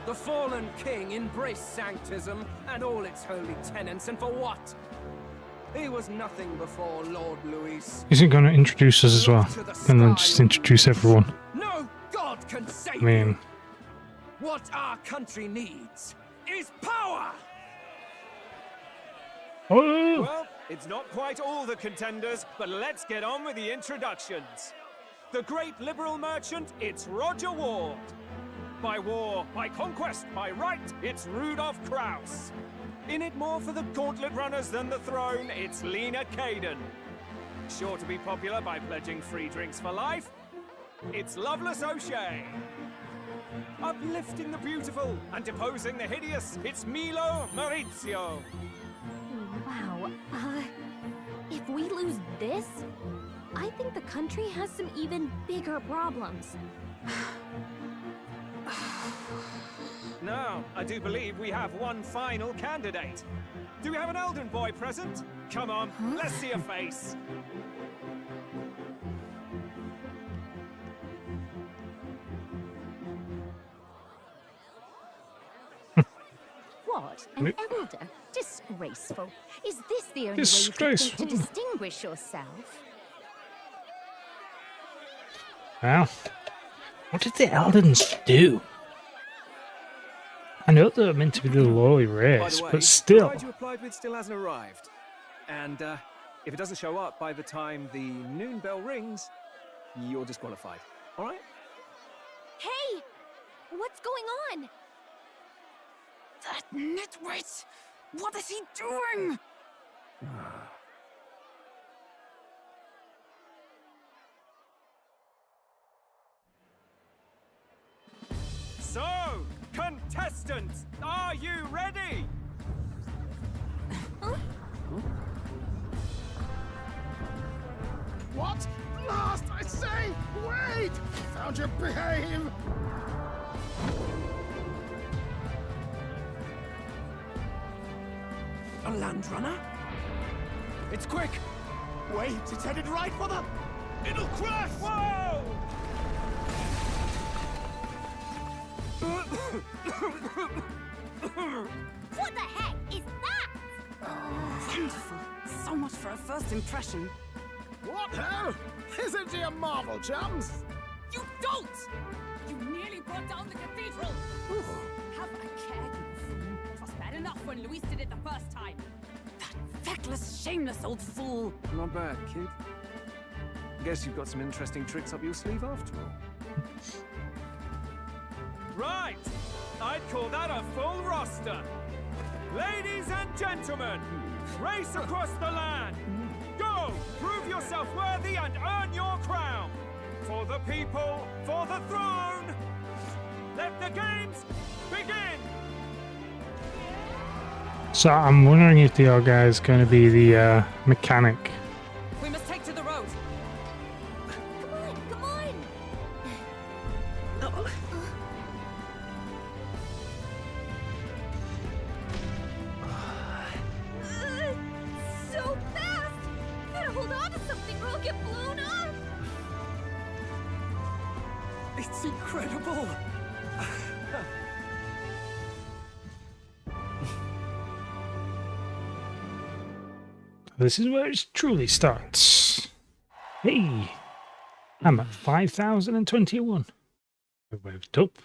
The fallen king embraced sanctism and all its holy tenets, and for what? He was nothing before Lord Luis. Is he going to introduce us as well? And then just introduce everyone. No God can save I mean, you. What our country needs is power! oh! Well, it's not quite all the contenders, but let's get on with the introductions. The great liberal merchant, it's Roger Ward. By war, by conquest, by right, it's Rudolph Kraus. In it more for the gauntlet runners than the throne, it's Lena Caden. Sure to be popular by pledging free drinks for life, it's Loveless O'Shea. Uplifting the beautiful and deposing the hideous, it's Milo Maurizio. Wow, if we lose this, I think the country has some even bigger problems. Now, I do believe we have one final candidate. Do we have an Elden boy present? Come on, let's see a face. What? An elder? Disgraceful. Is this the only way you think to distinguish yourself? Well, what did the Eldens do? I know they're meant to be the lowly race, but still. The guide you applied with still hasn't arrived. And if it doesn't show up by the time the noon bell rings, you're disqualified. All right? Hey! What's going on? That nitwit! What is he doing? So, contestants, are you ready? What? Last, I say! Wait! Found your behave! A land runner? It's quick! Wait, it's headed right for the... It'll crash! Whoa! What the heck is that? Wonderful. So much for a first impression. What ho? Isn't he a marvel, chums? You don't! You nearly brought down the cathedral! Have a care, you fool. It was bad enough when Luis did it the first time. That feckless, shameless old fool. Not bad, kid. Guess you've got some interesting tricks up your sleeve after all. Right! I'd call that a full roster. Ladies and gentlemen, race across the land. Go! Prove yourself worthy and earn your crown. For the people, for the throne. Let the games begin! So I'm wondering if the old guy is going to be the mechanic. We must take to the road. Come on, come on! So fast! Gotta hold on to something or I'll get blown up! It's incredible! This is where it truly starts. Hey, I'm at 5,021. I waved up.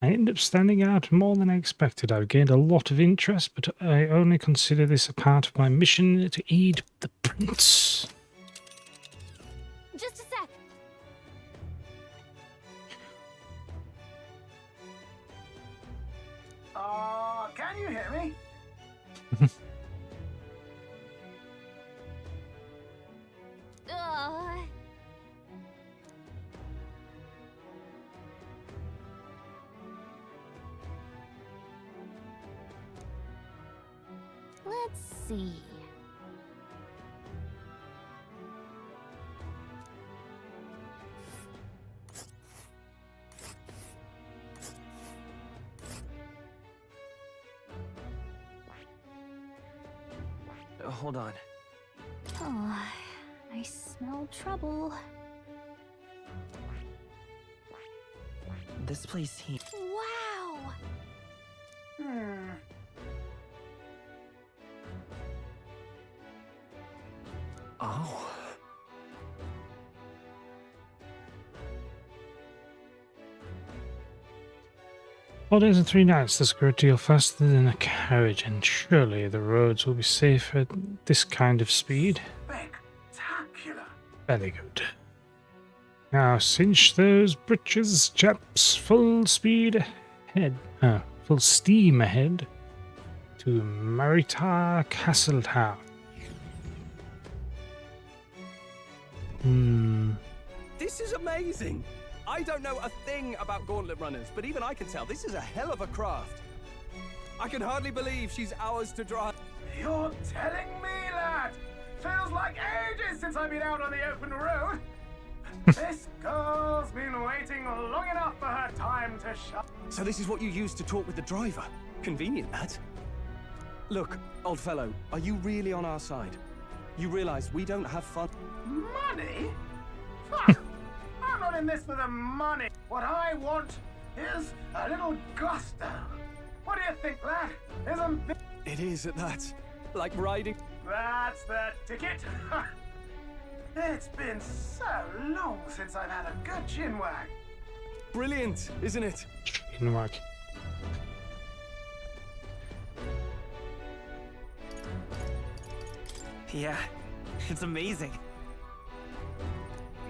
I ended up standing out more than I expected. I've gained a lot of interest, but I only consider this a part of my mission to aid the prince. Just a sec. Can you hear me? Let's see. Hold on. Oh, I smell trouble. This place here. Wow! Oh. 4 days and 3 nights, that's a great deal faster than a carriage, and surely the roads will be safe at this kind of speed. Spectacular. Very good. Now cinch those britches, chaps. Full speed ahead. Full steam ahead to Maritar Castletown. This is amazing! I don't know a thing about gauntlet runners, but even I can tell this is a hell of a craft. I can hardly believe she's ours to drive. You're telling me, lad? Feels like ages since I've been out on the open road. This girl's been waiting long enough for her time to shut. So this is what you use to talk with the driver. Convenient, that. Look, old fellow, are you really on our side? You realize we don't have fun. Money? Fuck! I'm not in this for the money. What I want is a little gusto. What do you think, lad? Isn't this... It is at that. Like riding. That's the ticket. It's been so long since I've had a good chinwag. Brilliant, isn't it? Chinwag. Yeah, it's amazing.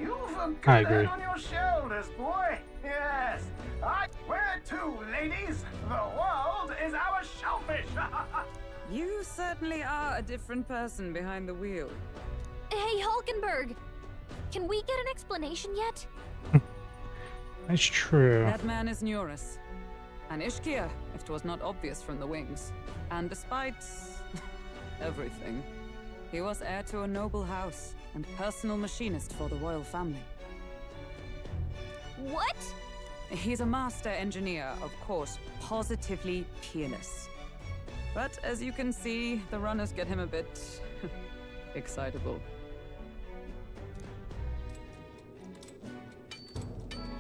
You've a I good agree. head on your shoulders, boy. Yes. Where to, ladies? The world is our shellfish. You certainly are a different person behind the wheel. Hey, Hulkenberg! Can we get an explanation yet? That's true. That man is Neurus. An Ishkia, if 'twas not obvious from the wings. And despite everything, he was heir to a noble house and personal machinist for the royal family. What? He's a master engineer, of course, positively peerless. But as you can see, the runners get him a bit excitable.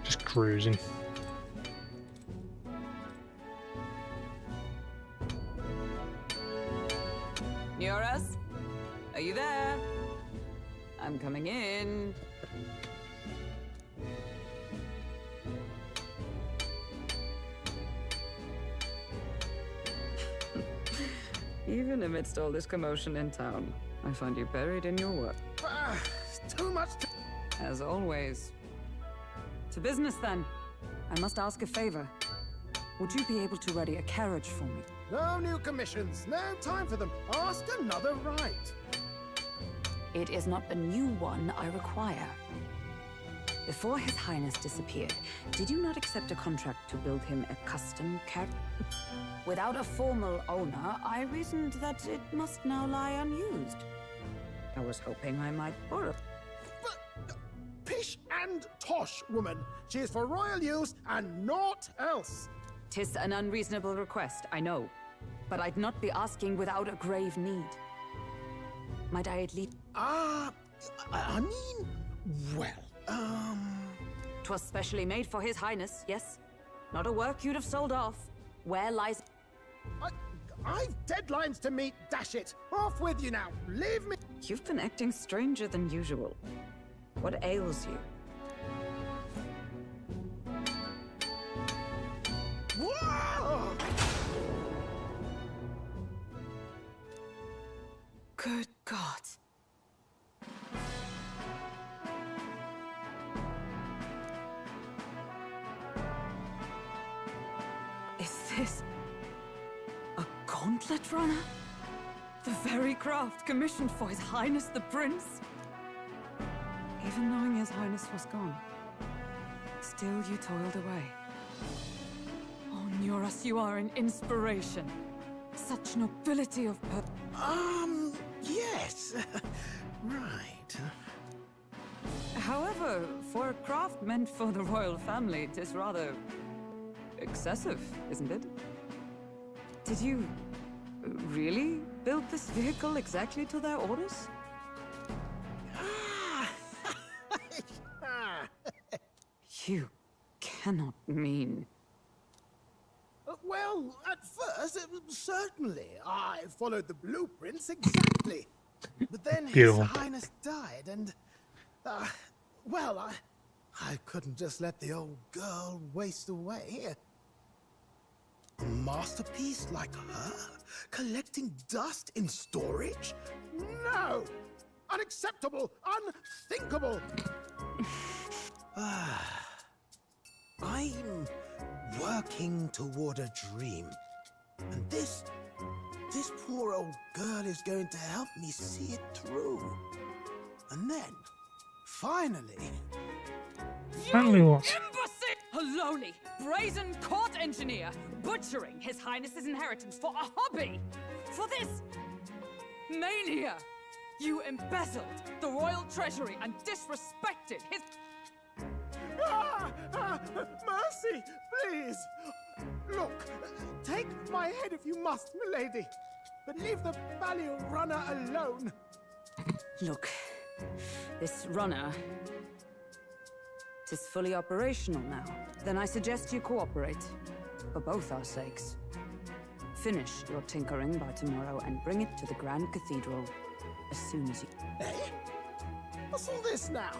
Just cruising. Neurus? Are you there? I'm coming in. Even amidst all this commotion in town, I find you buried in your work. It's too much to... As always. To business, then. I must ask a favor. Would you be able to ready a carriage for me? No new commissions. No time for them. Ask another right. It is not a new one I require. Before His Highness disappeared, did you not accept a contract to build him a custom carriage? Without a formal owner, I reasoned that it must now lie unused. I was hoping I might borrow. But pish and tosh, woman. She is for royal use and naught else. 'Tis an unreasonable request, I know. But I'd not be asking without a grave need. Might I at least... I mean, well, 'Twas specially made for His Highness, yes? Not a work you'd have sold off. Where lies... I've deadlines to meet, dash it! Off with you now, leave me! You've been acting stranger than usual. What ails you? Whoa! Good God. Is this a gauntlet runner? The very craft commissioned for His Highness the Prince? Even knowing His Highness was gone, still you toiled away. Oh, Nuras, you are an inspiration. Such nobility of purpose. Yes. Right. However, for a craft meant for the royal family, it is rather excessive, isn't it? Did you really build this vehicle exactly to their orders? You cannot mean... Well, at first, certainly. I followed the blueprints exactly. But then His Highness died and... well, I couldn't just let the old girl waste away. A masterpiece like her? Collecting dust in storage? No! Unacceptable! Unthinkable! I'm working toward a dream. And this poor old girl is going to help me see it through. And then, finally... Finally what? A lowly, brazen court engineer butchering His Highness's inheritance for a hobby! For this mania! You embezzled the royal treasury and disrespected his... Mercy, please! Look, take my head if you must, milady, but leave the value runner alone. Look, this runner is fully operational now. Then I suggest you cooperate, for both our sakes. Finish your tinkering by tomorrow and bring it to the Grand Cathedral as soon as you... Eh? What's all this now?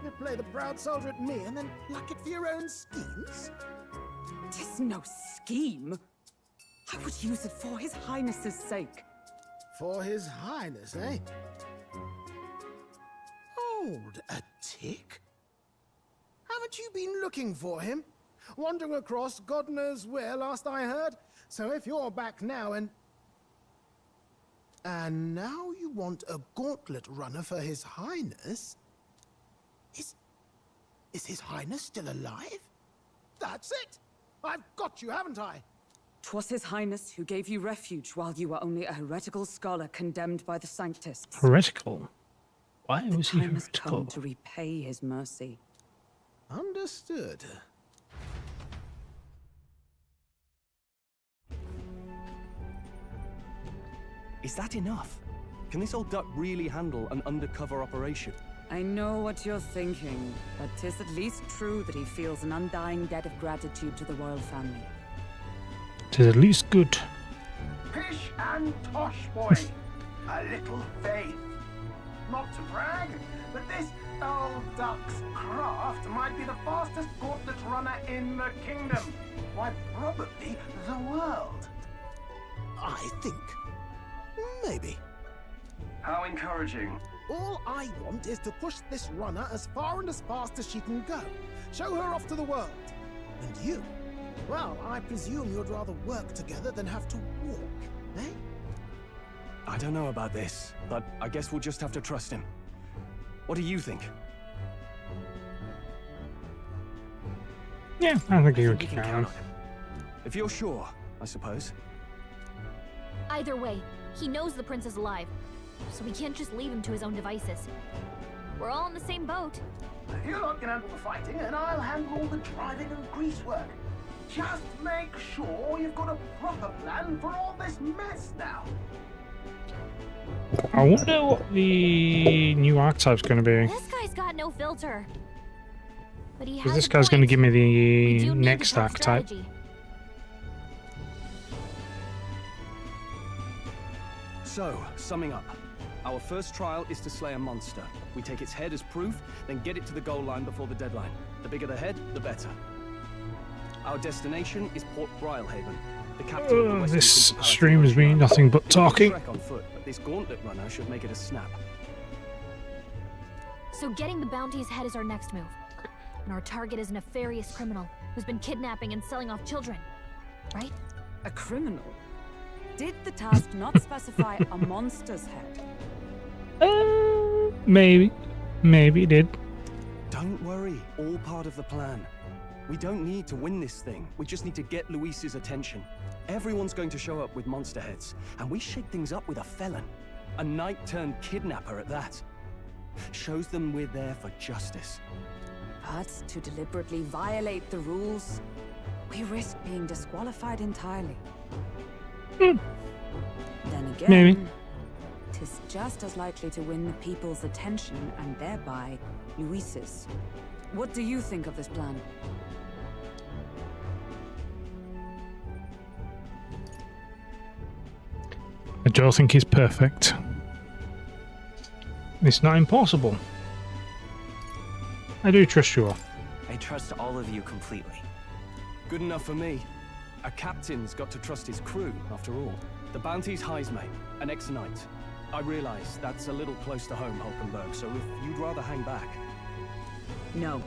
You play the proud soldier at me and then pluck it for your own schemes? 'Tis no scheme. I would use it for His Highness's sake. For His Highness, eh? Hold a tick. Haven't you been looking for him? Wandering across God knows where, last I heard. So if you're back now and now you want a gauntlet runner for His Highness? Is His Highness still alive? That's it! I've got you, haven't I? 'Twas His Highness who gave you refuge while you were only a heretical scholar condemned by the Sanctists. Heretical? Why was he Time has heretical? come to repay his mercy. Understood. Is that enough? Can this old duck really handle an undercover operation? I know what you're thinking, but 'tis at least true that he feels an undying debt of gratitude to the royal family. Tis at least good. Pish and tosh, boy. A little faith. Not to brag, but this old duck's craft might be the fastest gauntlet runner in the kingdom. Why, probably the world. I think. Maybe. How encouraging. All I want is to push this runner as far and as fast as she can go. Show her off to the world. And you? Well, I presume you'd rather work together than have to walk, eh? I don't know about this, but I guess we'll just have to trust him. What do you think? Yeah, I think you We can count on him. If you're sure, I suppose. Either way, he knows the prince is alive, so we can't just leave him to his own devices. We're all in the same boat. You lot can handle the fighting, and I'll handle all the driving and grease work. Just make sure you've got a proper plan for all this mess now. I wonder what the new archetype's going to be. This guy's got no filter. But he Because has this a guy's going to point. give me We the do need next to talk archetype. strategy. So, summing up. Our first trial is to slay a monster. We take its head as proof, then get it to the goal line before the deadline. The bigger the head, the better. Our destination is Port Brialhaven, the capital of the Western This Principality. stream has been nothing but talking. Trek on foot, but this gauntlet runner should make it a snap. So getting the bounty's head is our next move. And our target is a nefarious criminal who's been kidnapping and selling off children. Right? A criminal? Did the task not specify a monster's head? Maybe it did. Don't worry, all part of the plan. We don't need to win this thing. We just need to get Luis's attention. Everyone's going to show up with monster heads, and we shake things up with a felon. A knight-turned-kidnapper at that. Shows them we're there for justice. But to deliberately violate the rules, we risk being disqualified entirely. Then again, Maybe. tis just as likely to win the people's attention and thereby Luis's. What do you think of this plan? I don't think it's perfect. It's not impossible. I do trust you all. I trust all of you completely. Good enough for me. A captain's got to trust his crew, after all. The bounty's Heismay, an ex-knight. I realize that's a little close to home, Hulkenberg, so if you'd rather hang back... No.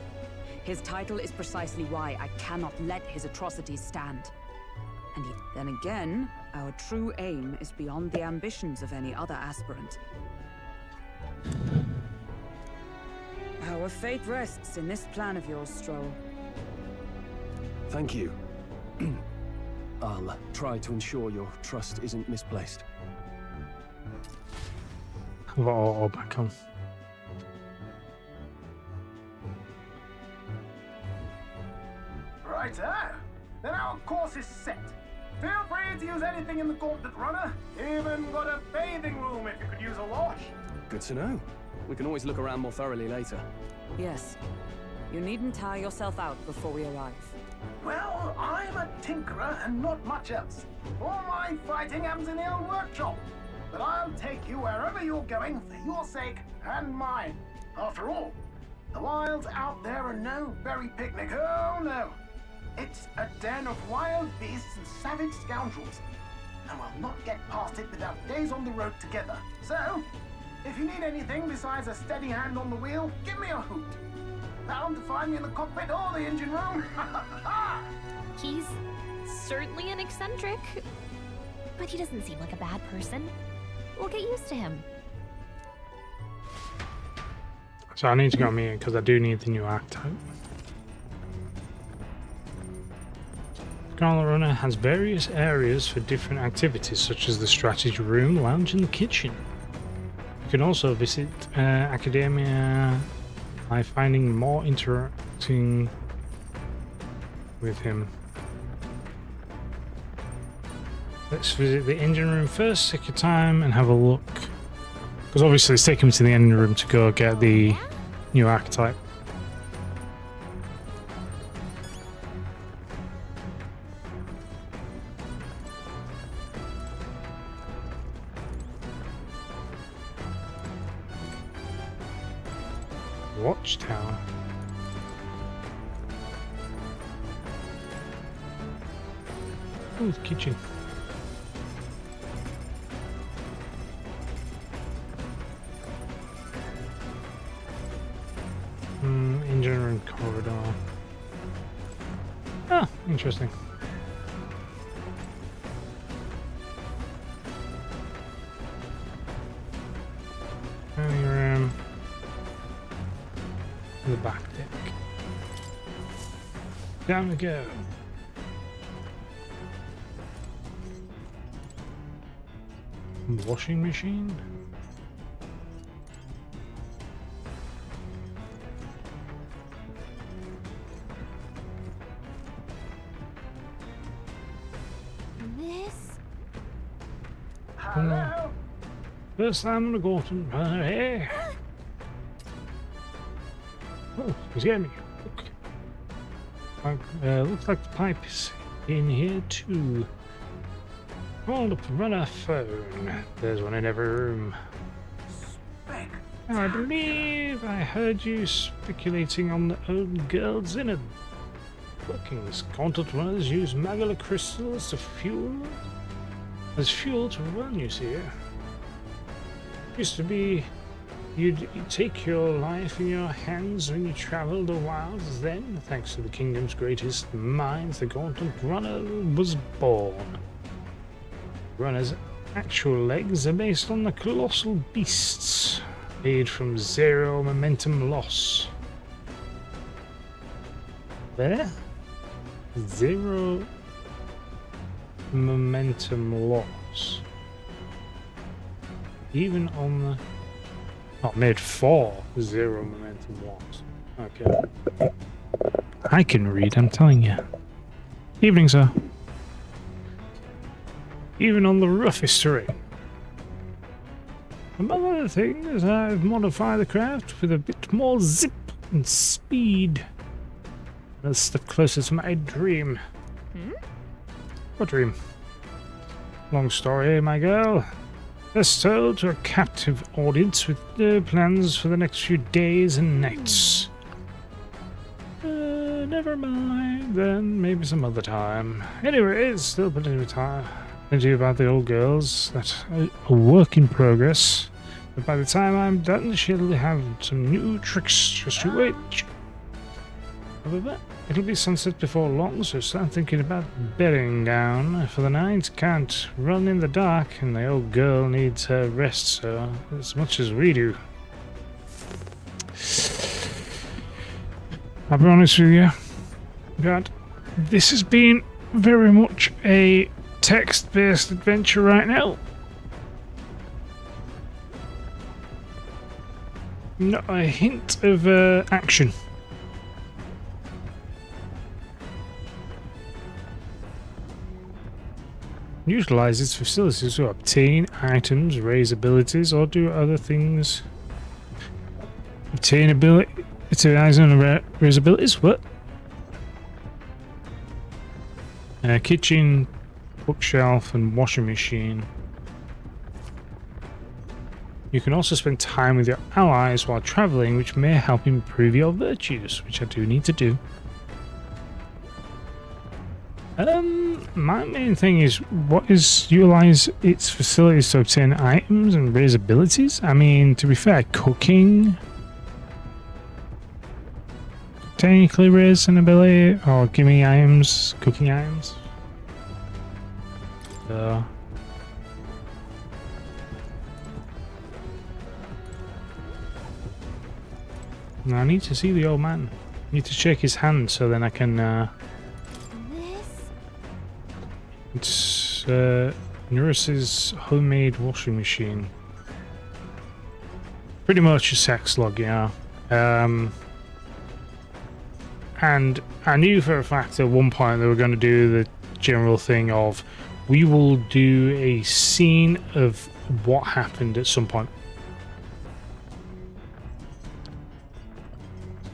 His title is precisely why I cannot let his atrocities stand. And then again, our true aim is beyond the ambitions of any other aspirant. Our fate rests in this plan of yours, Stroll. Thank you. I'll try to ensure your trust isn't misplaced. I've got all back on. Righto. Then our course is set. Feel free to use anything in the gauntlet runner. Even got a bathing room if you could use a wash. Good to know. We can always look around more thoroughly later. Yes. You needn't tire yourself out before we arrive. Well, I'm a tinkerer and not much else. All my fighting happens in the old workshop. But I'll take you wherever you're going for your sake and mine. After all, the wilds out there are no berry picnic. Oh no. It's a den of wild beasts and savage scoundrels. And we'll not get past it without days on the road together. So, if you need anything besides a steady hand on the wheel, give me a hoot. Bound to find me in the cockpit or the engine room. He's certainly an eccentric, but he doesn't seem like a bad person. We'll get used to him. So I need to go on mute because I do need the new archetype. Scarlet Runner has various areas for different activities, such as the strategy room, lounge, and the kitchen. You can also visit Academia by finding more interacting with him. Let's visit the engine room first, take your time and have a look. Because obviously it's taking me to the engine room to go get the new archetype. Watchtower. Oh, the kitchen. Engine room corridor. Ah, interesting. Dining room. The back deck. Down we go. Washing machine? This? Hello? First I'm gonna go to hey. Oh, he's getting me. Look. Looks like the pipe's in here too. Hold up, run a phone. There's one in every room. Now, I believe I heard you speculating on the old girl's inner workings. Gauntlet runners use magala crystals to fuel to run, you see. Used to be you'd take your life in your hands when you traveled the wilds. Then, thanks to the kingdom's greatest minds, the Gauntlet Runner was born. Runner's actual legs are based on the colossal beasts, made from zero momentum loss. There? Zero momentum loss. Even on the... Not made for zero momentum loss. Okay. I can read, I'm telling you. Evening, sir. Even on the roughest terrain. Among other things, I've modified the craft with a bit more zip and speed. That's the closest to my dream. What dream? Long story, my girl. Best told to a captive audience with plans for the next few days and nights. Never mind, then maybe some other time. Anyway, it's still plenty of time. Plenty about the old girls. That's a work in progress. But by the time I'm done, she'll have some new tricks just to wait. However, it'll be sunset before long, so start thinking about bedding down for the night. Can't run in the dark, and the old girl needs her rest so as much as we do. I'll be honest with you, but this has been very much a text-based adventure right now. Not a hint of action. Utilize its facilities to obtain items, raise abilities, or do other things. Obtain ability to raise abilities? What? Kitchen, bookshelf, and washing machine. You can also spend time with your allies while traveling, which may help improve your virtues, which I do need to do. My main thing is, what is utilize its facilities to obtain items and raise abilities? I mean, to be fair, cooking technically raise an ability, or give me items, cooking items. So I need to see the old man. I need to shake his hand so then I can It's nurse's homemade washing machine. Pretty much a sex log, yeah. And I knew for a fact at one point they were going to do the general thing of, we will do a scene of what happened at some point.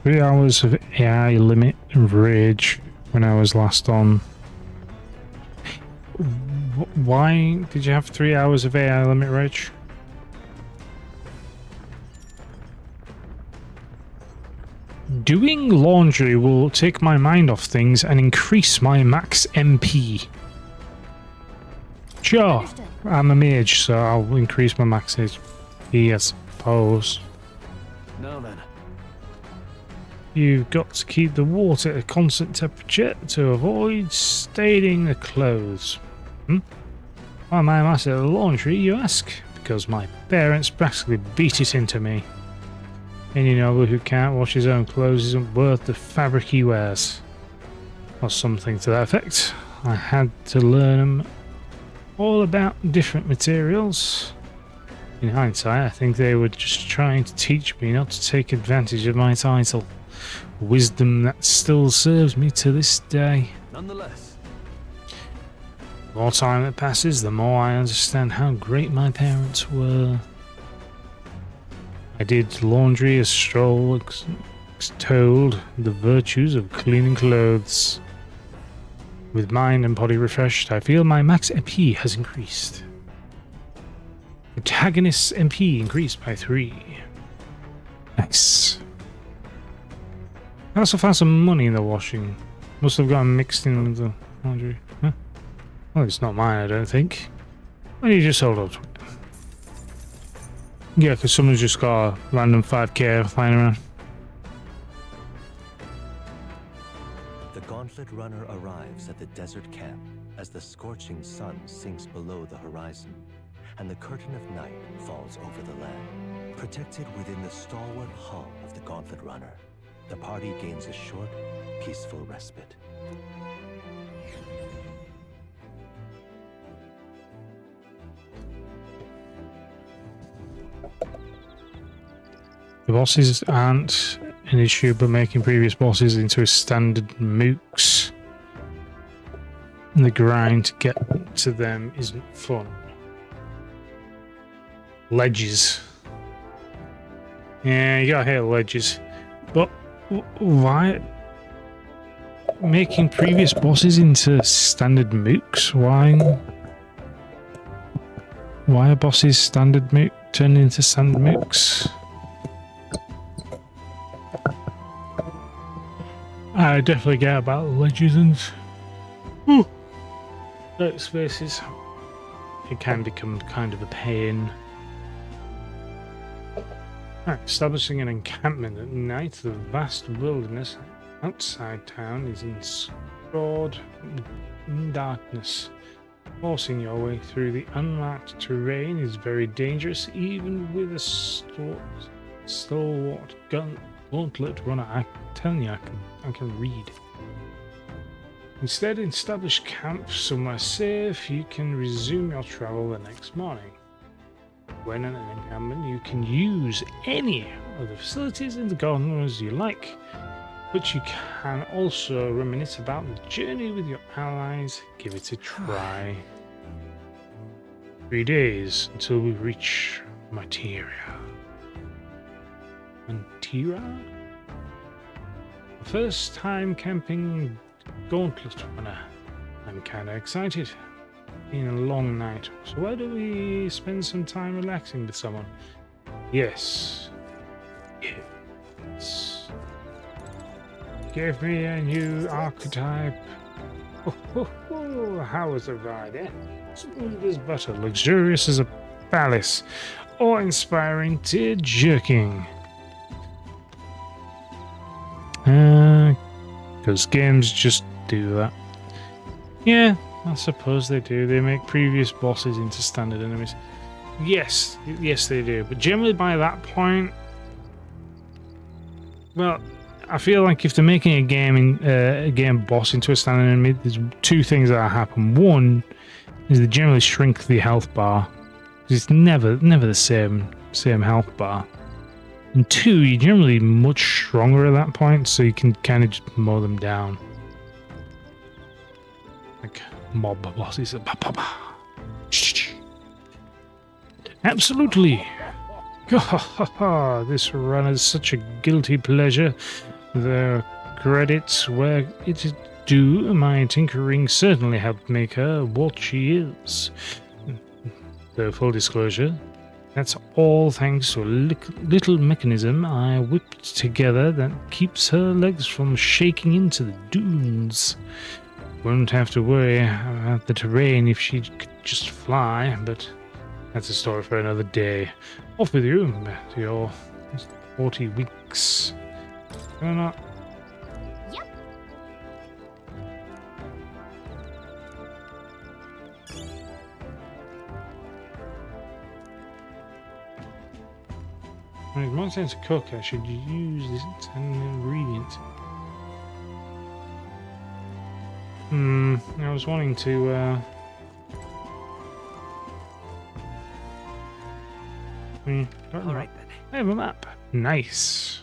3 hours of AI limit rage when I was last on. Why did you have 3 hours of AI limit rage? Doing laundry will take my mind off things and increase my max MP. Sure, I'm a mage, so I'll increase my max HP, I suppose. Now then. You've got to keep the water at a constant temperature to avoid staining the clothes. Why am I a master of laundry, you ask? Because my parents practically beat it into me. Any noble who can't wash his own clothes isn't worth the fabric he wears. or something to that effect. I had to learn them all about different materials. In hindsight, I think they were just trying to teach me not to take advantage of my title. Wisdom that still serves me to this day. Nonetheless, The more time that passes, the more I understand how great my parents were. I did laundry as Stroll extolled the virtues of cleaning clothes. With mind and body refreshed, I feel my max MP has increased. Protagonist's MP increased by 3. Nice. I also found some money in the washing. Must have gotten mixed in with the laundry. Huh? Well, it's not mine, I don't think. Well, you just hold on to it. Yeah, because someone's just got a random 5k flying around. The Gauntlet Runner arrives at the desert camp as the scorching sun sinks below the horizon, and the curtain of night falls over the land. Protected within the stalwart hull of the Gauntlet Runner, the party gains a short, peaceful respite. The bosses aren't an issue, but making previous bosses into a standard mooks and the grind to get to them isn't fun. Ledges. Yeah, you gotta hit ledges. But why making previous bosses into standard mooks? Why are bosses standard mook turned into standard mooks? I definitely get about the ledges and dirt spaces. It can become kind of a pain. Right, establishing an encampment at night, the vast wilderness outside town is ensconced in darkness. Forcing your way through the unmarked terrain is very dangerous, even with a stalwart gauntlet runner. I'm telling you, I can read. Instead, establish camp somewhere safe. You can resume your travel the next morning. When in an encampment, you can use any of the facilities in the garden as you like, but you can also reminisce about the journey with your allies. Give it a try. 3 days until we reach Materia. First time camping Gauntlet Runner. I'm kinda excited. Been a long night, so why don't we spend some time relaxing with someone? Yes. Give me a new archetype. How was the ride, eh? Smooth as butter, luxurious as a palace, awe-inspiring, tear-jerking. Because games just do that. Yeah, I suppose they do. They make previous bosses into standard enemies. Yes they do. But generally by that point, well, I feel like if they're making a game boss into a standard enemy, there's 2 things that happen. One is they generally shrink the health bar. It's never the same health bar. And 2, you're generally much stronger at that point, so you can kind of just mow them down. Like mob bosses. Absolutely. This run is such a guilty pleasure. The credits where it is due. My tinkering certainly helped make her what she is. Though full disclosure, that's all thanks to a little mechanism I whipped together that keeps her legs from shaking into the dunes. Won't have to worry about the terrain if she could just fly, but that's a story for another day. Off with you, back to your 40 weeks. Or not. Yep. When it's my turn to cook, I should use this ingredient. I was wanting to, All right then. I have a map. Nice.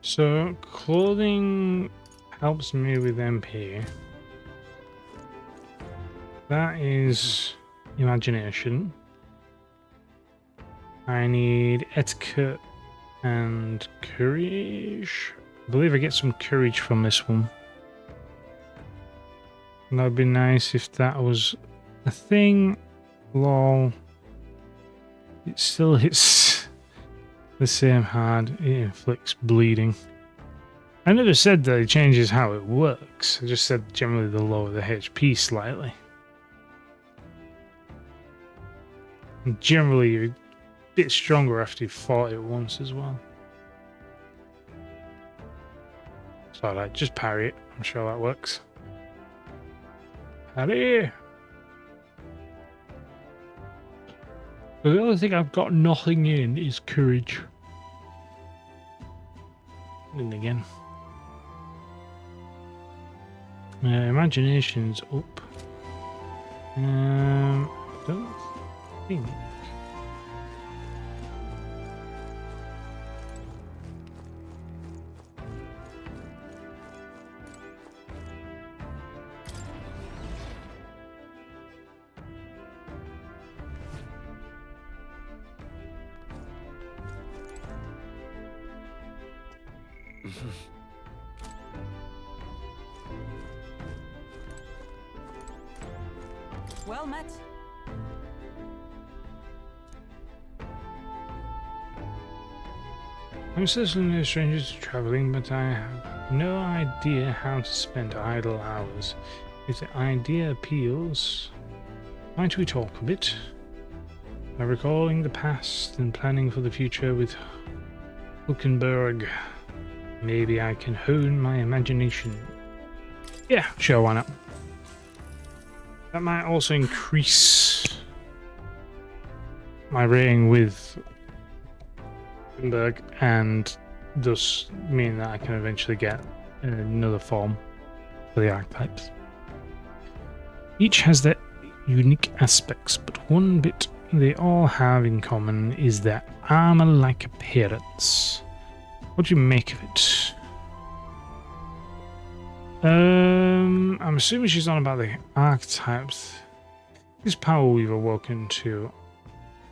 So, clothing helps me with MP. That is imagination. I need etiquette and courage. I believe I get some courage from this one. And that'd be nice if that was a thing. Lol. It still hits the same hard. It inflicts bleeding. I never said that it changes how it works. I just said generally the lower the HP slightly. And generally you're a bit stronger after you've fought it once as well. So like, just parry it. I'm sure that works. Parry! The other thing I've got nothing in is courage. And again. Imagination's up. I don't think. Well met. I'm certainly no stranger to traveling, but I have no idea how to spend idle hours. If the idea appeals, might we talk a bit? By recalling the past and planning for the future with Hulkenberg, maybe I can hone my imagination. Yeah, sure, why not? That might also increase my rating with Hulkenberg and thus mean that I can eventually get another form for the archetypes. Each has their unique aspects, but one bit they all have in common is their armor-like appearance. What do you make of it? I'm assuming she's on about the archetypes. This power we've awoken to.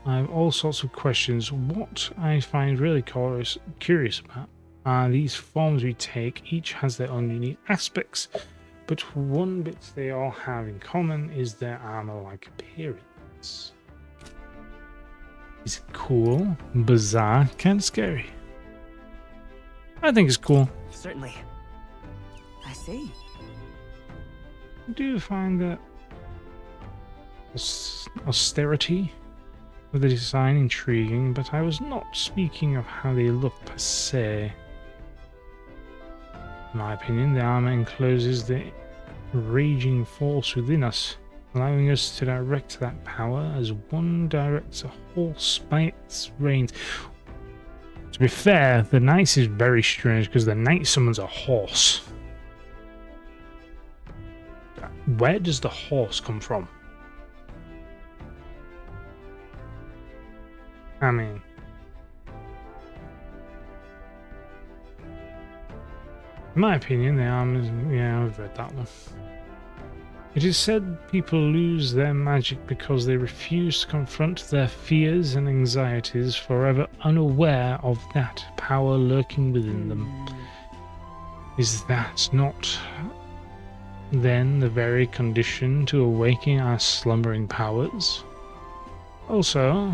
I have all sorts of questions. What I find really curious about are these forms we take. Each has their own unique aspects, but one bit they all have in common is their armor-like appearance. Is it cool, bizarre, kind of scary? I think it's cool. Certainly. I see. I do find that austerity of the design intriguing, but I was not speaking of how they look per se. In my opinion, the armor encloses the raging force within us, allowing us to direct that power as one directs a horse by its reins. To be fair, the knight is very strange because the knight summons a horse. Where does the horse come from? I mean, in my opinion, the arm is... yeah, I've read that one. It is said people lose their magic because they refuse to confront their fears and anxieties, forever unaware of that power lurking within them. Is that not then the very condition to awaken our slumbering powers? Also,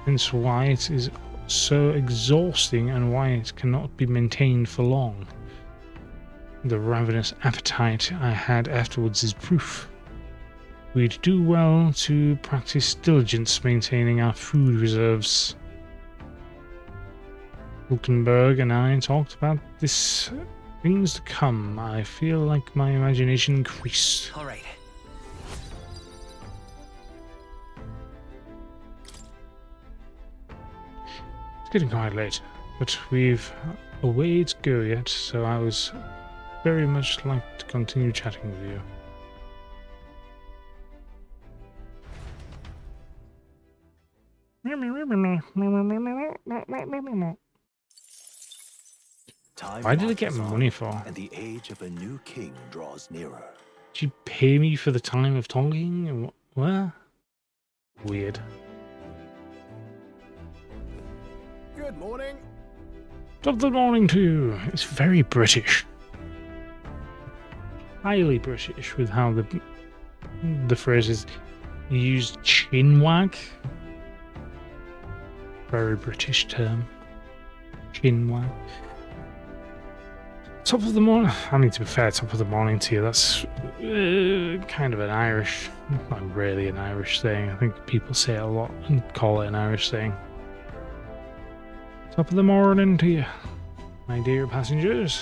hence why it is so exhausting and why it cannot be maintained for long. The ravenous appetite I had afterwards is proof. We'd do well to practice diligence maintaining our food reserves. Hulkenberg and I talked about this Things to come. I feel like my imagination increased. All right. It's getting quite late, but we've a way to go yet, so I was very much like to continue chatting with you. Why did I get money for? And the age of a new king draws nearer. Did you pay me for the time of talking? What? Weird. Good morning. Top of the morning to you. It's very British. Highly British with how the phrase is used. Chinwag. Very British term. Chinwag. Top of the morning. I mean, to be fair, top of the morning to you. That's kind of an Irish, not really an Irish saying. I think people say it a lot and call it an Irish saying. Top of the morning to you, my dear passengers.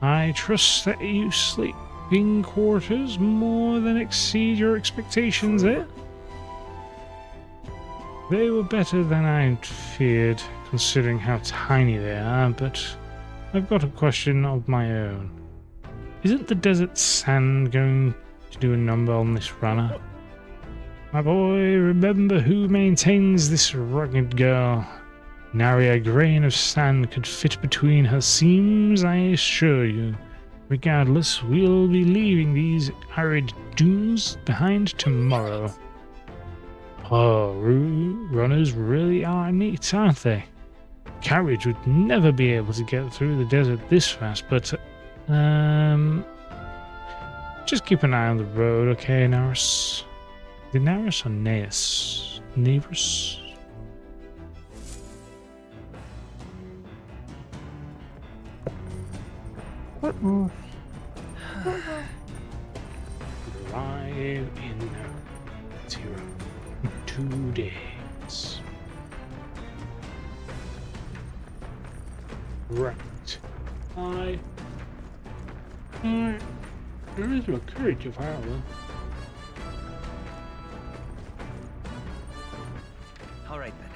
I trust that you sleeping quarters more than exceed your expectations, eh? They were better than I'd feared, considering how tiny they are, but I've got a question of my own. Isn't the desert sand going to do a number on this runner? My boy, remember who maintains this rugged girl. Nary a grain of sand could fit between her seams, I assure you. Regardless, we'll be leaving these arid dunes behind tomorrow. Oh, runners really are neat, aren't they? Carriage would never be able to get through the desert this fast, but just keep an eye on the road, okay, Naris? Is it Naris or Naeus? Naeus? Arrive in Zero. 2 days. Right. There is no courage of Ireland. All right then.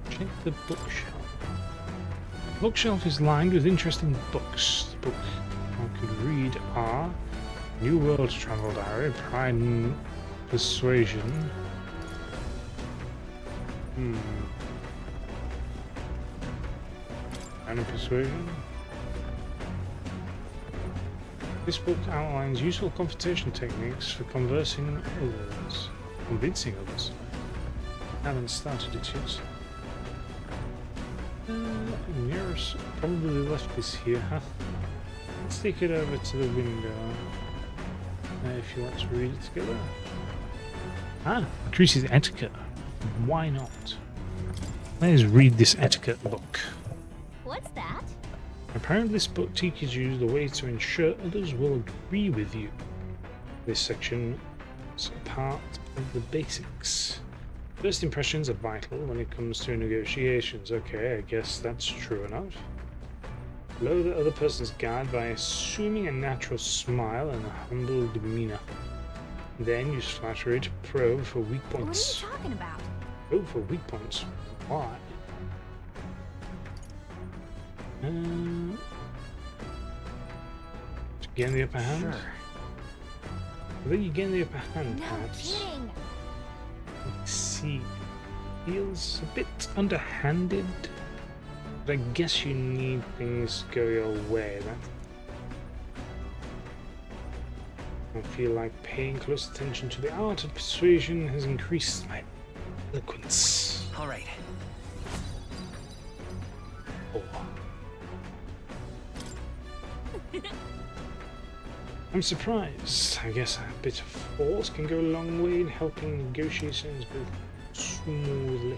Check the bookshelf. The bookshelf is lined with interesting books. The books I could read are New World Travel Diary, Pride and Persuasion. Pride and Persuasion. This book outlines useful conversation techniques for convincing others. I haven't started it yet. Nearest probably left this here, huh? Let's take it over to the window if you want to read it together. Increases etiquette. Why not? Let's read this etiquette book. What's that? Apparently this book teaches you the way to ensure others will agree with you. This section is part of the basics. First impressions are vital when it comes to negotiations. Okay, I guess that's true enough. Lower the other person's guard by assuming a natural smile and a humble demeanor. Then use flattery to probe for weak points. What are you talking about? Probe for weak points. Why? To gain the upper hand? Sure. Then you gain the upper hand, perhaps. No kidding. Let's see. Feels a bit underhanded. But I guess you need things to go your way. I feel like paying close attention to the art of persuasion has increased my eloquence. All right. I'm surprised. I guess a bit of force can go a long way in helping negotiations go smoothly.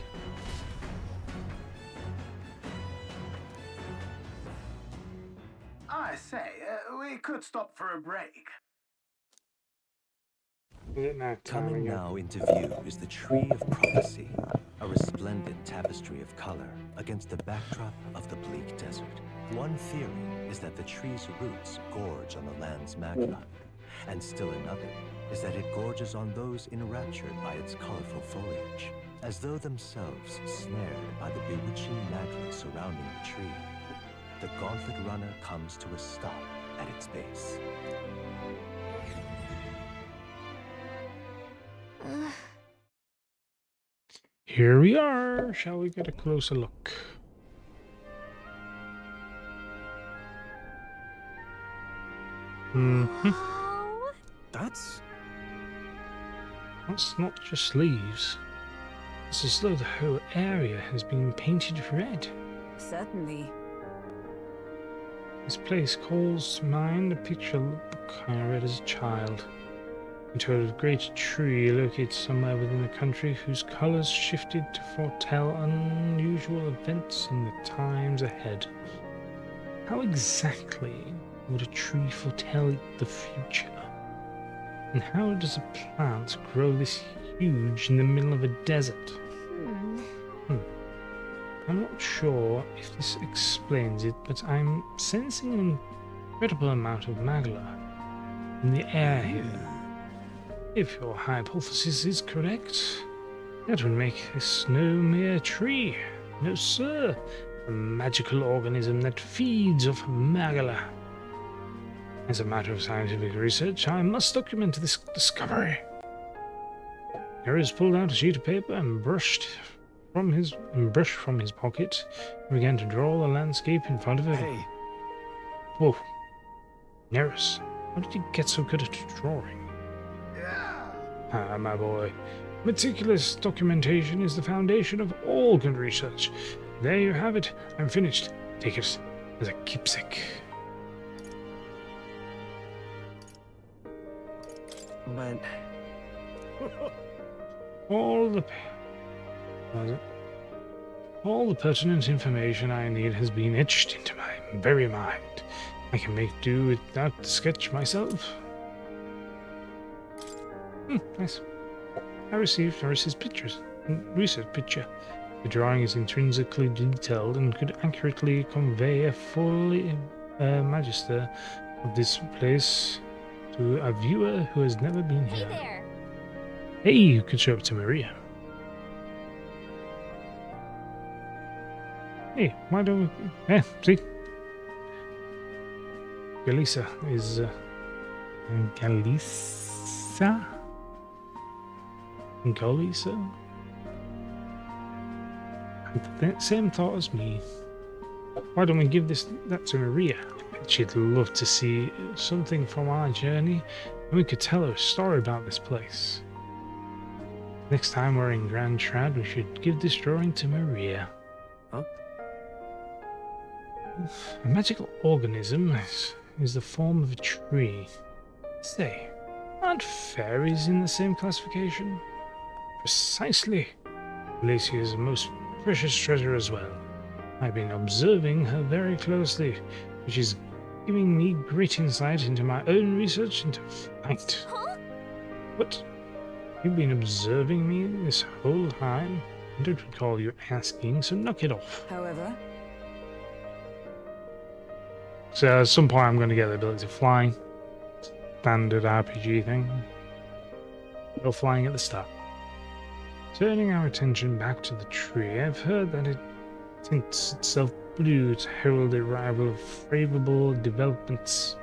I say, we could stop for a break. Coming now into view is the Tree of Prophecy, a resplendent tapestry of color against the backdrop of the bleak desert. One theory is that the tree's roots gorge on the land's magma, and still another is that it gorges on those enraptured by its colorful foliage, as though themselves snared by the bewitching magma surrounding the tree. The Gauntlet Runner comes to a stop at its base. Here we are. Shall we get a closer look? That's not just leaves. It's as though the whole area has been painted red. Certainly. This place calls to mind a picture book I read as a child. It told of a great tree located somewhere within the country whose colors shifted to foretell unusual events in the times ahead. How exactly would a tree foretell the future? And how does a plant grow this huge in the middle of a desert? I'm not sure if this explains it, but I'm sensing an incredible amount of magma in the air here. If your hypothesis is correct, that would make this no mere tree. No, sir. A magical organism that feeds off magma. As a matter of scientific research, I must document this discovery. Harris pulled out a sheet of paper and brushed from his pocket and began to draw the landscape in front of him. Hey. Whoa. Neris, how did you get so good at drawing? Ah, my boy. Meticulous documentation is the foundation of all good research. There you have it. I'm finished. Take it as a keepsake. But All the pertinent information I need has been etched into my very mind. I can make do without the sketch myself. Nice. I received Norris's research picture. The drawing is intrinsically detailed and could accurately convey a full magister of this place to a viewer who has never been here. Hey there. Hey, you could show up to Maria. Hey, why don't we... see? Galisa is... Galisa? Galisa? Had the same thought as me. Why don't we give that to Maria? I bet she'd love to see something from our journey, and we could tell her a story about this place. Next time we're in Grand Trad, we should give this drawing to Maria. Huh? A magical organism is the form of a tree. Say, aren't fairies in the same classification? Precisely. Lacey is a most precious treasure as well. I've been observing her very closely, which is giving me great insight into my own research into flight. Huh? What? You've been observing me this whole time? I don't recall you asking, so knock it off. However, so at some point I'm going to get the ability to fly. Standard RPG thing. Go flying at the start. Turning our attention back to the tree, I've heard that it tints itself blue to herald the arrival of favorable developments.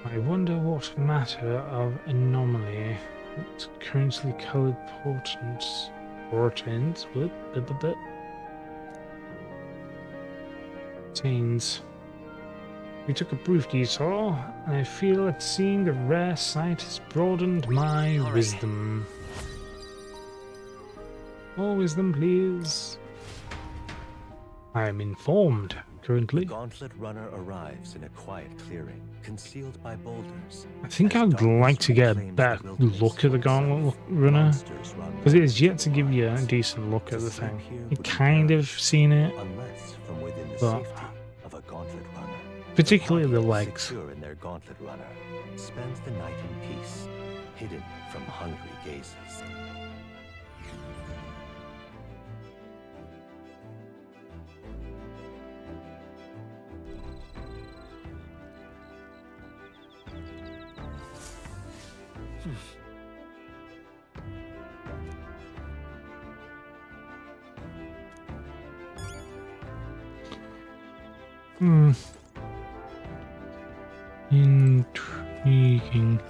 I wonder what matter of anomaly its currently colored portents contains. We took a brief detour, and I feel that seeing the rare sight has broadened my wisdom. More wisdom, please. I am informed, currently. The Gauntlet Runner arrives in a quiet clearing, concealed by boulders. I think I'd like to get a better look at the Gauntlet Runner, because it has yet to give you a decent look at the thing. You've kind of seen it, but Gauntlet Runner. particularly the legs. Secure in their Gauntlet Runner, spends the night in peace, hidden from hungry gazes. Intriguing.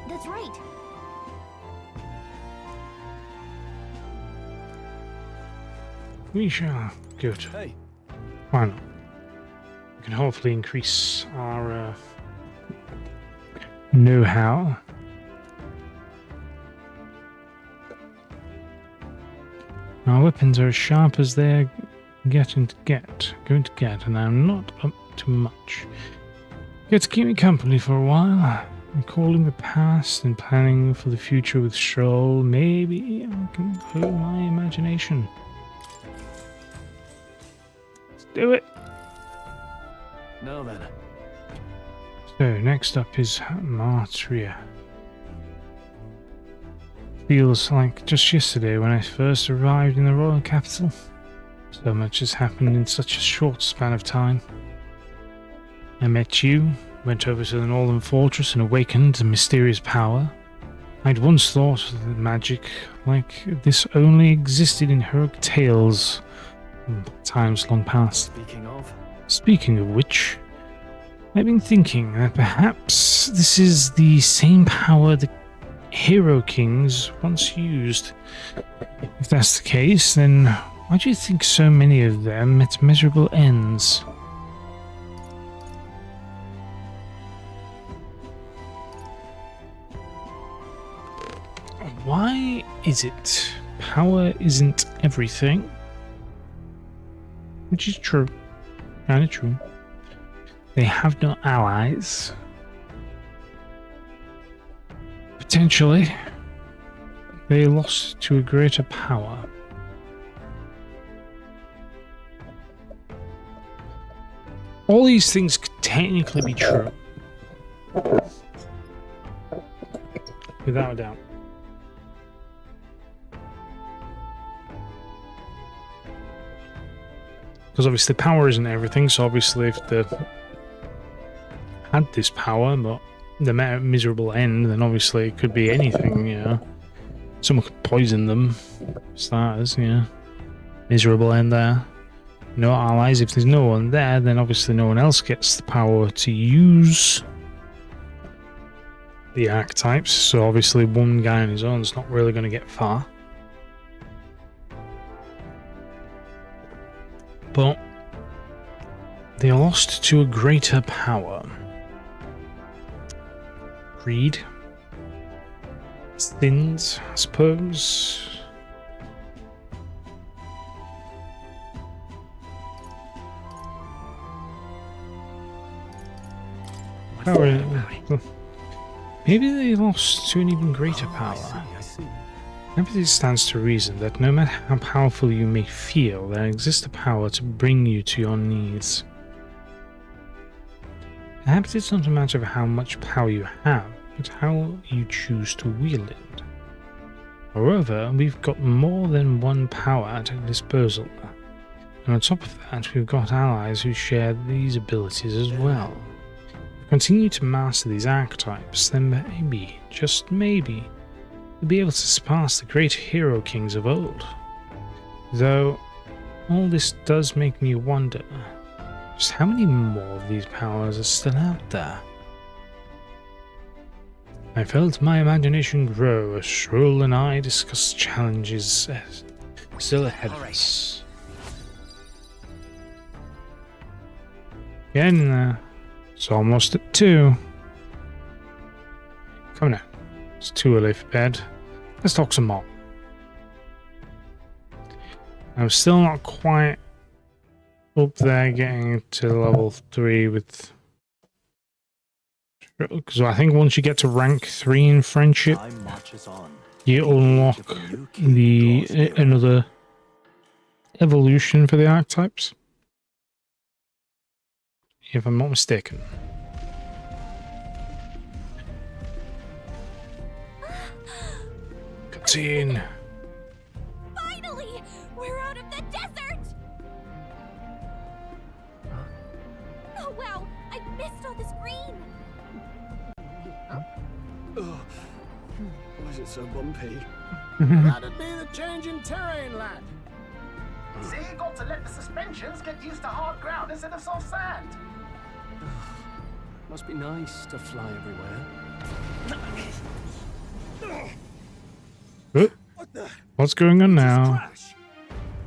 That's right. We shall. Good. Hey. Why not? We can hopefully increase our know-how. Our weapons are as sharp as they're going to get, and I'm not up to much. Get to keep me company for a while. Recalling the past and planning for the future with Shoal. Maybe I can clue my imagination. Do it. Now then. So next up is Martria. Feels like just yesterday when I first arrived in the royal capital. So much has happened in such a short span of time. I met you, went over to the northern fortress and awakened a mysterious power. I'd once thought that magic like this only existed in heroic tales. Times long past. Speaking of which, I've been thinking that perhaps this is the same power the Hero Kings once used. If that's the case, then why do you think so many of them met miserable ends? Why is it power isn't everything? Which is true. Kind of true. They have no allies. Potentially, they lost to a greater power. All these things could technically be true. Without a doubt. Because obviously power isn't everything, so obviously if they had this power, but they met a miserable end, then obviously it could be anything, you know. Someone could poison them, starters, you know. Miserable end there. No allies. If there's no one there, then obviously no one else gets the power to use the archetypes, so obviously one guy on his own is not really going to get far. But they are lost to a greater power. Greed. Sins, I suppose. Maybe they lost to an even greater power. Maybe it stands to reason that no matter how powerful you may feel, there exists a power to bring you to your knees. Perhaps it's not a matter of how much power you have, but how you choose to wield it. Moreover, we've got more than one power at our disposal, and on top of that, we've got allies who share these abilities as well. If we continue to master these archetypes, then maybe, just maybe, we'll be able to surpass the great hero kings of old. Though, all this does make me wonder, just how many more of these powers are still out there? I felt my imagination grow as Shrull and I discussed challenges still ahead of us. Again, it's almost at 2. Come now. It's too early for bed. Let's talk some more. I'm still not quite up there getting to level 3 with... Because I think once you get to rank 3 in friendship, you unlock another evolution for the archetypes. If I'm not mistaken. Cutscene. Finally! We're out of the desert! Oh wow, I missed all this green! Why is it so bumpy? That'd be the change in terrain, lad. See, you got to let the suspensions get used to hard ground instead of soft sand. Must be nice to fly everywhere. What's going on now?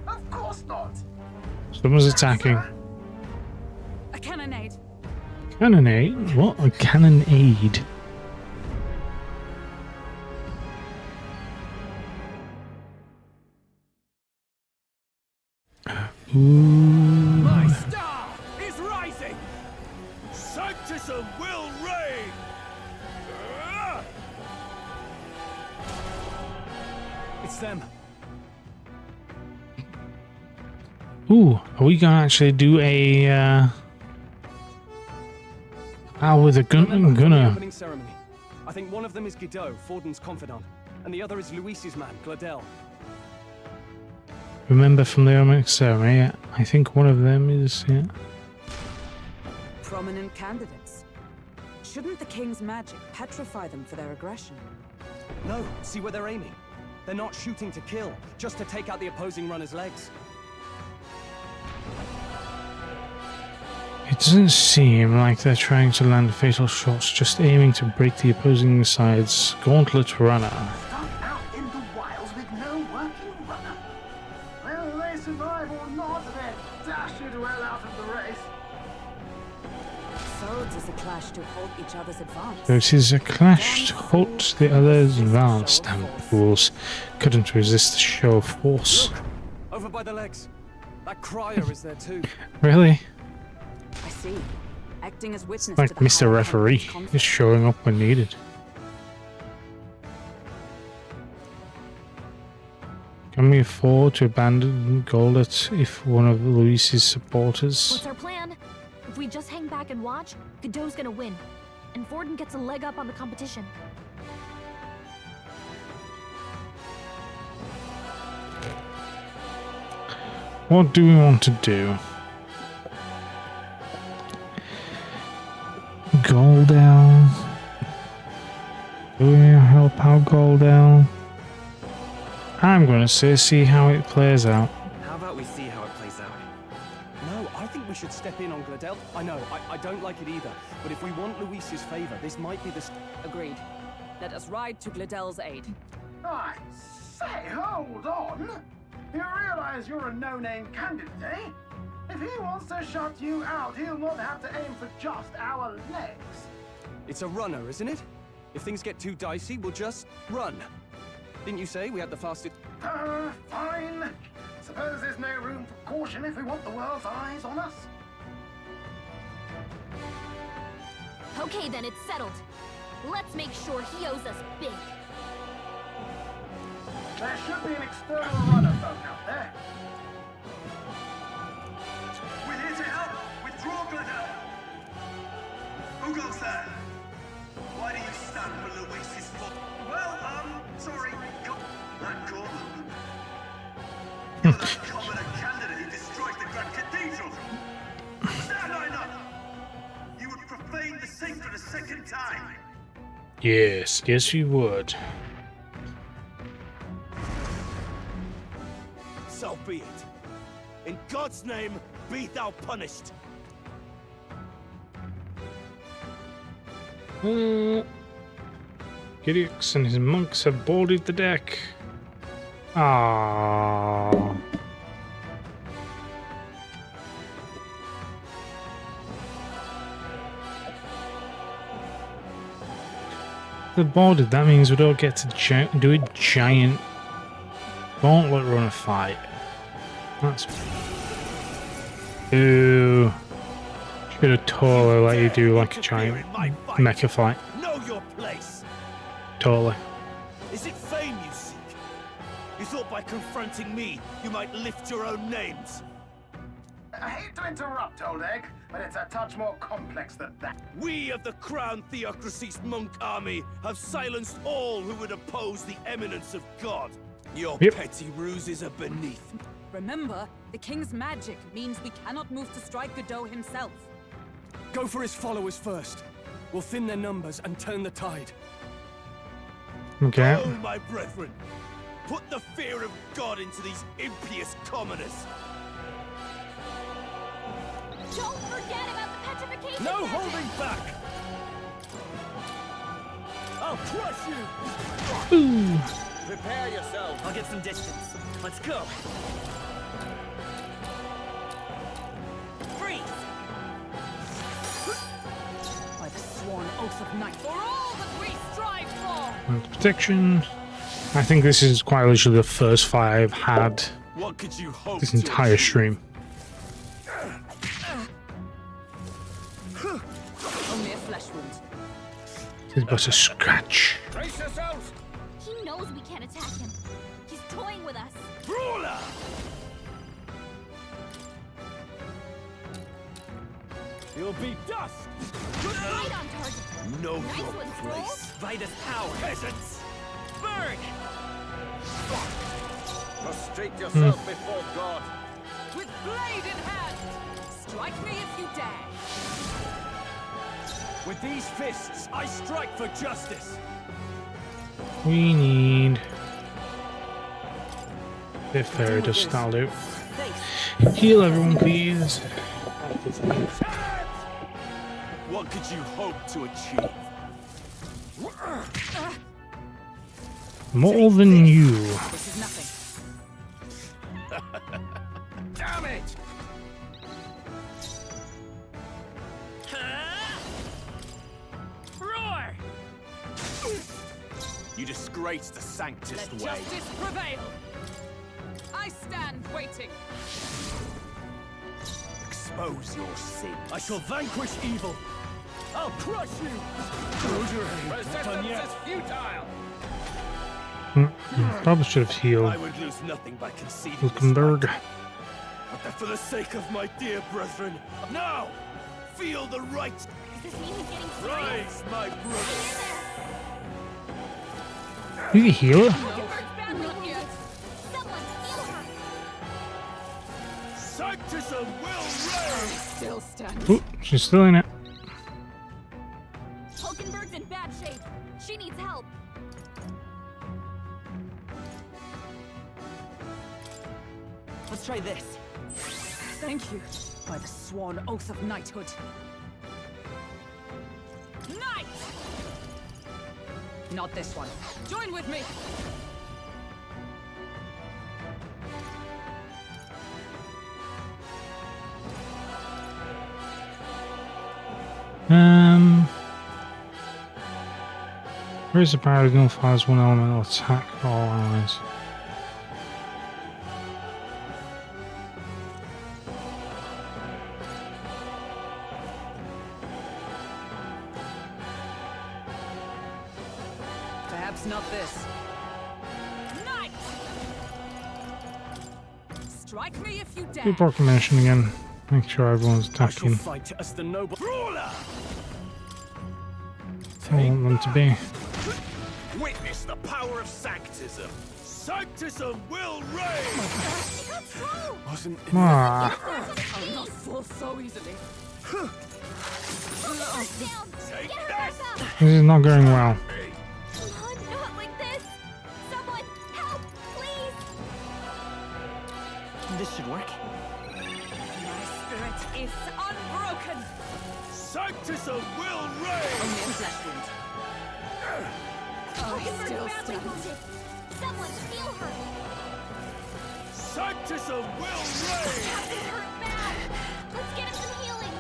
Of course not. Someone's attacking. A cannonade. Cannonade? What? A cannonade? Ooh. My star is rising! Sanctism will reign! It's them. Ooh, are we gonna actually do a with a gunner? Opening ceremony. I think one of them is Guido, Forden's confidant, and the other is Luis's man, Gladel. Remember from the opening ceremony, I think one of them is, yeah. Prominent candidates. Shouldn't the king's magic petrify them for their aggression? No, see where they're aiming. They're not shooting to kill, just to take out the opposing runner's legs. It doesn't seem like they're trying to land fatal shots, just aiming to break the opposing side's gauntlet runner. Out in the wilds with no working runner. Whether they survive or not, they're dashed well out of the race. So it is a clash to halt each other's advance. This is a clash to halt the other's advance. Damn fools. Couldn't resist the show of force. Look! Over by the legs. That crier is there too. Really? I see. Acting as witness Like to the Mr. high Referee, conflict. just showing up when needed. Can we afford to abandon Goldet if one of Luis's supporters? What's our plan? If we just hang back and watch, Godot's gonna win. And Forden gets a leg up on the competition. What do we want to do? Goldell. Do we help out Goldell? I'm gonna say see how it plays out. How about we see how it plays out? No, I think we should step in on Gladel. I know, I don't like it either. But if we want Luis's favor, this might be the... Agreed. Let us ride to Gladel's aid. I say, hold on. You realize you're a no-name candidate, eh? If he wants to shut you out, he'll not have to aim for just our legs. It's a runner, isn't it? If things get too dicey, we'll just run. Didn't you say we had the fastest... Fine. Suppose there's no room for caution if we want the world's eyes on us. Okay then, it's settled. Let's make sure he owes us big. There should be an external runner boat out there. We're here to help! Withdraw, Gladel! Who goes there? Why do you stand for Luis's foot? Well, sorry. That cool. You're that commoner candidate who destroyed the Grand Cathedral! Stand I not! You would profane the sacred a second time! Yes, yes you would. So be it. In God's name, be thou punished. Gideox and his monks have boarded the deck. Ah. They're boarded, that means we don't get to do a giant gauntlet runner fight. That's... Ooh. Should have taller like you do like a giant mecha fight. Know your place. Totally. Is it fame you seek? You thought by confronting me, you might lift your own names? I hate to interrupt, Old Egg, but it's a touch more complex than that. We of the Crown Theocracy's monk army have silenced all who would oppose the eminence of God. Your petty ruses are beneath me. Remember, the king's magic means we cannot move to strike Godot himself. Go for his followers first. We'll thin their numbers and turn the tide. Okay. Oh, my brethren, put the fear of God into these impious commoners. Don't forget about the petrification. No holding back. I'll crush you. Ooh. Prepare yourself. I'll get some distance. Let's go. Freeze! By the sworn oath of night, for all that we strive for! And protection. I think this is quite literally the first fight I've had What could you hope this entire stream. Only a flesh wound. It's but a scratch. Brace yourselves. He knows we can't attack him. He's toying with us. Brawler! You'll be dust. Right on target. Know Nice your one, Stroll. place. Vitus power. Peasants. Burn! Prostrate yourself before God. With blade in hand! Strike me if you dare! With these fists, I strike for justice. We need the fairy to stall out. Heal everyone, please. What could you hope to achieve? More than you. This is nothing. Damn it! Roar! You disgrace the Sanctist Let way. justice prevail! I stand waiting. Expose your sin. I shall vanquish evil. I'll crush you. Close your eyes. Resistance is futile. Probably should have healed I would lose nothing by conceding. Hulkenberg. But for the sake of my dear brethren, now feel the right. Does this mean he's getting free? Rise, my brothers. You can heal her? Hulkenberg's badly wounded. Someone heal her. Sanctism will reign. Still standing. Ooh, she's still in it. Hulkenberg's in bad shape. She needs help. Let's try this. Thank you. By the sworn oath of knighthood. Knight! Not this one. Join with me! Where's the paragon fires one elemental attack for all allies? Perhaps not this. Knight! Strike me if you dare. Do proclamation again. Make sure everyone's I shall attacking. fight as the noble Brawler. I want them to be. Witness the power of Sanctism. Sanctism will reign. wasn't. Ah, I'll not fall so easily. Down. Get her back up. this is not going well. Not like this. Someone help, please. This should work. My spirit is unbroken. Sanctism will reign. Only a flesh wound. I Hulkenberg's still badly stand. wounded. Someone heal her. Sanctism will reign. Captain hurt bad. Let's get him some healing.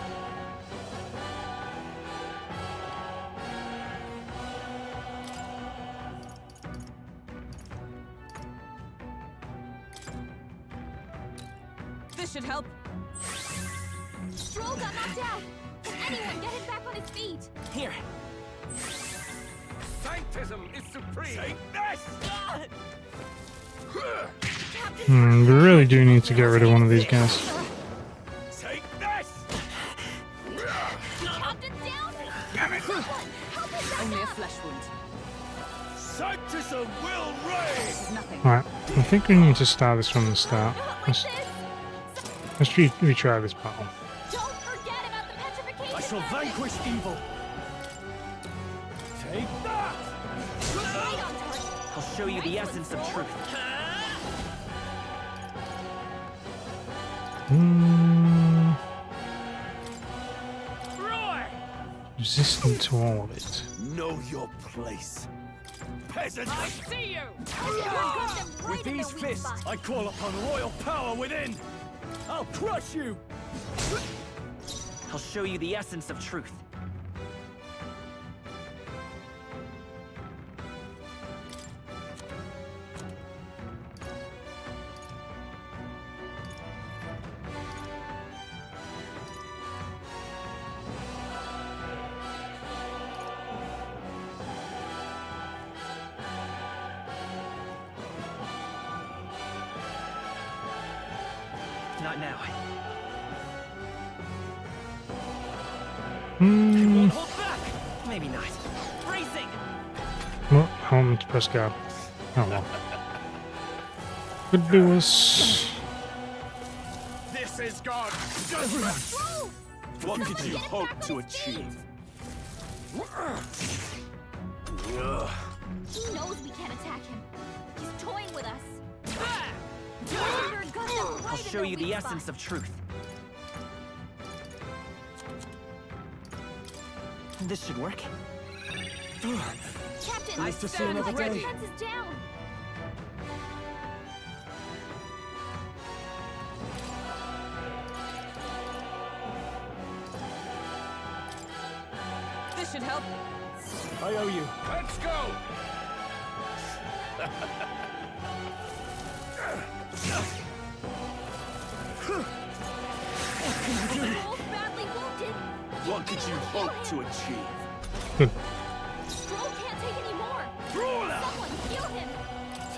This should help. Stroll got knocked out. Can anyone get him back on his feet? Here. Sanctism is supreme. Take this! We really do need to get rid of one of these guys. Take this! Captain's down. Damn it. Only a flesh wound. Sanctism will reign! Nothing. Alright, I think we need to start this from the start. Let's retry this battle. Don't forget about the petrification. I shall vanquish evil. Take that! Right on target. I'll show you the essence of truth. Resistant to all of it. Know your place. Peasant! I see you. With these fists, I call upon royal power within. I'll crush you. I'll show you the essence of truth. Not now. Hold back. Maybe not. Racing. Well, I want to press guard. Oh well. Could be worse. This is God's judgment. What could you hope to achieve? He knows we can't attack him. He's toying with us. I'll show you the essence of truth. This should work. Captain, Nice to see another our day. defense is down. This should help. I owe you. Let's go. Stroll's badly wounded. What could you hope to achieve? Good. Stroll can't take any more. Brawler! Someone heal him.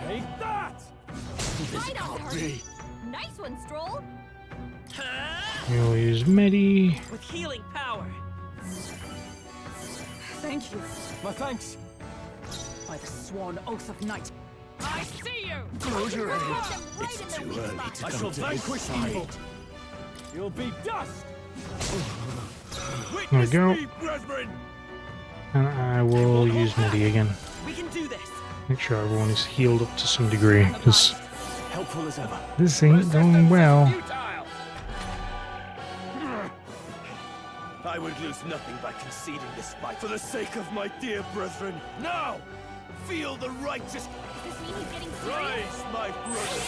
Take that! Right on target. Nice one, Stroll. We'll use Medi. With healing power. Thank you. My thanks. By the sworn oath of knight. I see you. Close your Right eyes. in their weak spot. I shall vanquish evil. You'll be dust. There we go. Me, brethren. And I will use Medi again. We can do this. Make sure everyone is healed up to some degree, because Helpful as ever. this ain't going well. Futile. I would lose nothing by conceding this fight for the sake of my dear brethren. Now, feel the righteous. Does this mean he's getting serious? Rise, my brothers.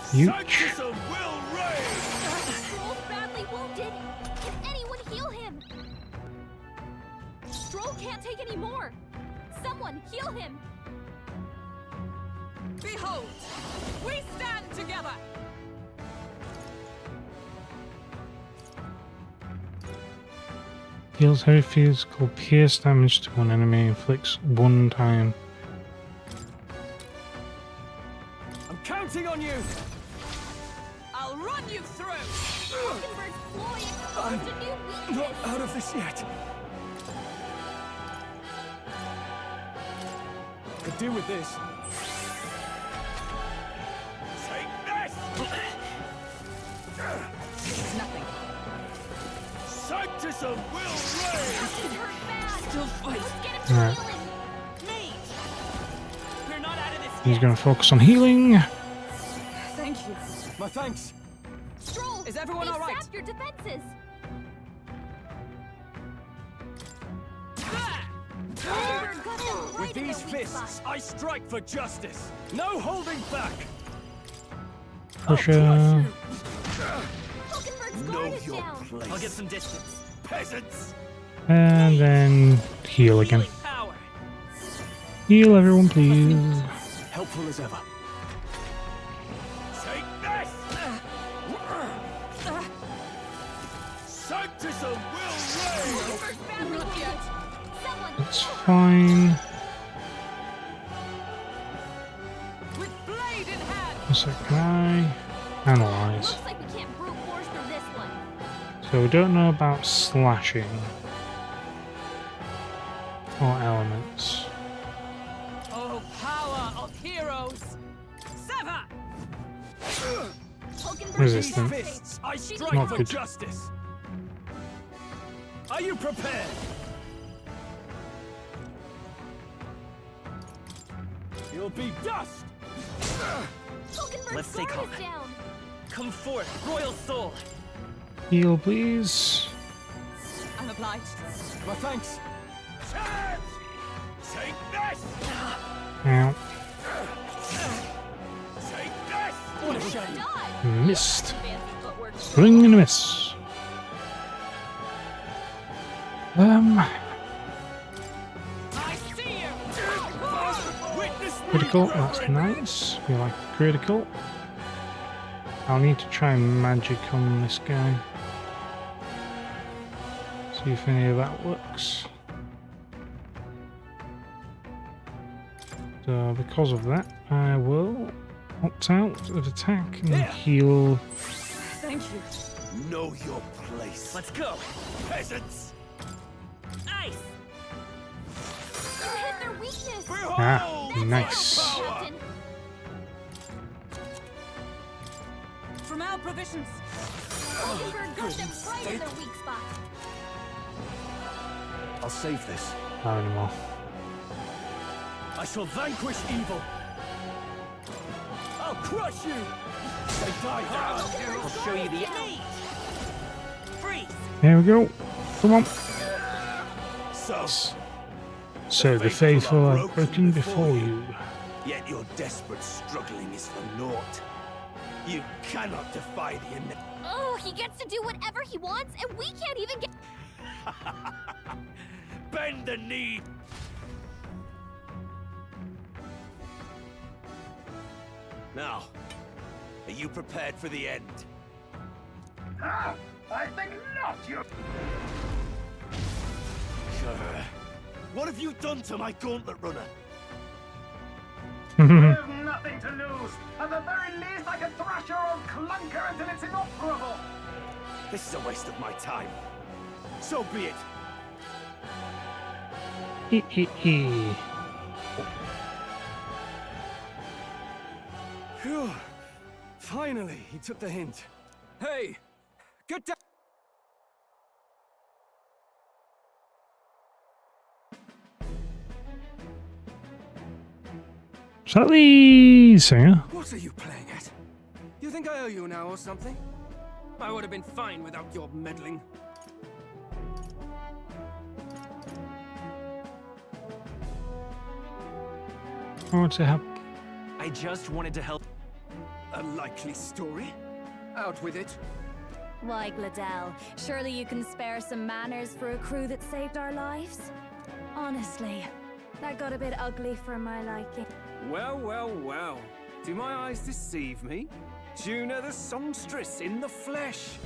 Stay in there. Sanctism will reign. Stroll's badly wounded. Can anyone heal him? Stroll can't take any more. Someone heal him. Behold, we stand together. Deals heavy physical pierce damage to one enemy, inflicts one time. I'm counting on you. I'll run you through. Hockenberg's ploy exposed a new weakness. Not out of this yet. Could do with this. Take this. Nothing. Sanctism will reign. He's hurt bad. Still fight. Let's get him to Alright. heal him. We're not out of this He's yet. going to focus on healing. Thank you. My thanks. Stroll, Is everyone they all right? sapped your defenses. Hockenberg got them right With in these their weak fists, spot. I strike for justice. No holding back. Pressure. Hockenberg's Know guard is your down. place. I'll get some distance. Peasants. And then heal again. Healing power. Heal everyone, please. Helpful as ever. That's fine. So can I analyze? Looks like we can't brute force through this one. So we don't know about slashing or elements. Oh, power of heroes! Sever! Resistant. Fists, I strike Not for good. justice. Are you prepared? You'll be dust. Let's stay calm. Come forth, royal soul. Heal, please. I'm obliged. My thanks. Charge! Take this! Ow. Take this! What a shame. Missed. Swing and a miss. Critical, that's nice. We like critical. I'll need to try magic on this guy. See if any of that works. So because of that, I will opt out of attack and heal. Thank you. Know your place. Let's go. Peasants! Ice! You hit their weakness! Ah, nice. Captain. From our provisions. Hindenburg got them right in their weak spot. I'll save this. Not anymore. I shall vanquish evil. I'll crush you. They die down. I'll show you the end. Freeze. Here we go. Come on. So the faithful are broken before you. Yet your desperate struggling is for naught. You cannot defy the inevitable. Oh, he gets to do whatever he wants, and we can't even get. Bend the knee. Now, are you prepared for the end? Ah, I think not, you. What have you done to my gauntlet runner? There's nothing to lose. At the very least, I can thrash your old clunker until it's inoperable. This is a waste of my time. So be it. Phew. Finally, he took the hint. Hey, get down. Is that the singer? What are you playing at? You think I owe you now or something? I would have been fine without your meddling. I want to help. I just wanted to help. A likely story? Out with it. Why, Gladell, surely you can spare some manners for a crew that saved our lives? Honestly, that got a bit ugly for my liking. Well, well, well. Do my eyes deceive me? Juna the songstress in the flesh.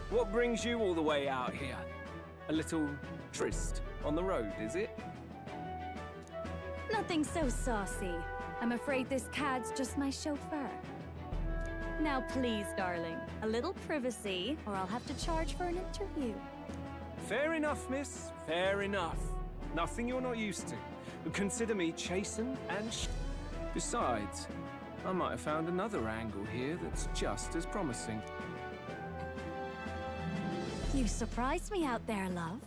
What brings you all the way out here? A little tryst on the road, is it? Nothing so saucy. I'm afraid this cad's just my chauffeur. Now please, darling, a little privacy, or I'll have to charge for an interview. Fair enough, miss. Fair enough. Nothing you're not used to. Consider me chastened and Besides, I might have found another angle here that's just as promising. You surprised me out there, love.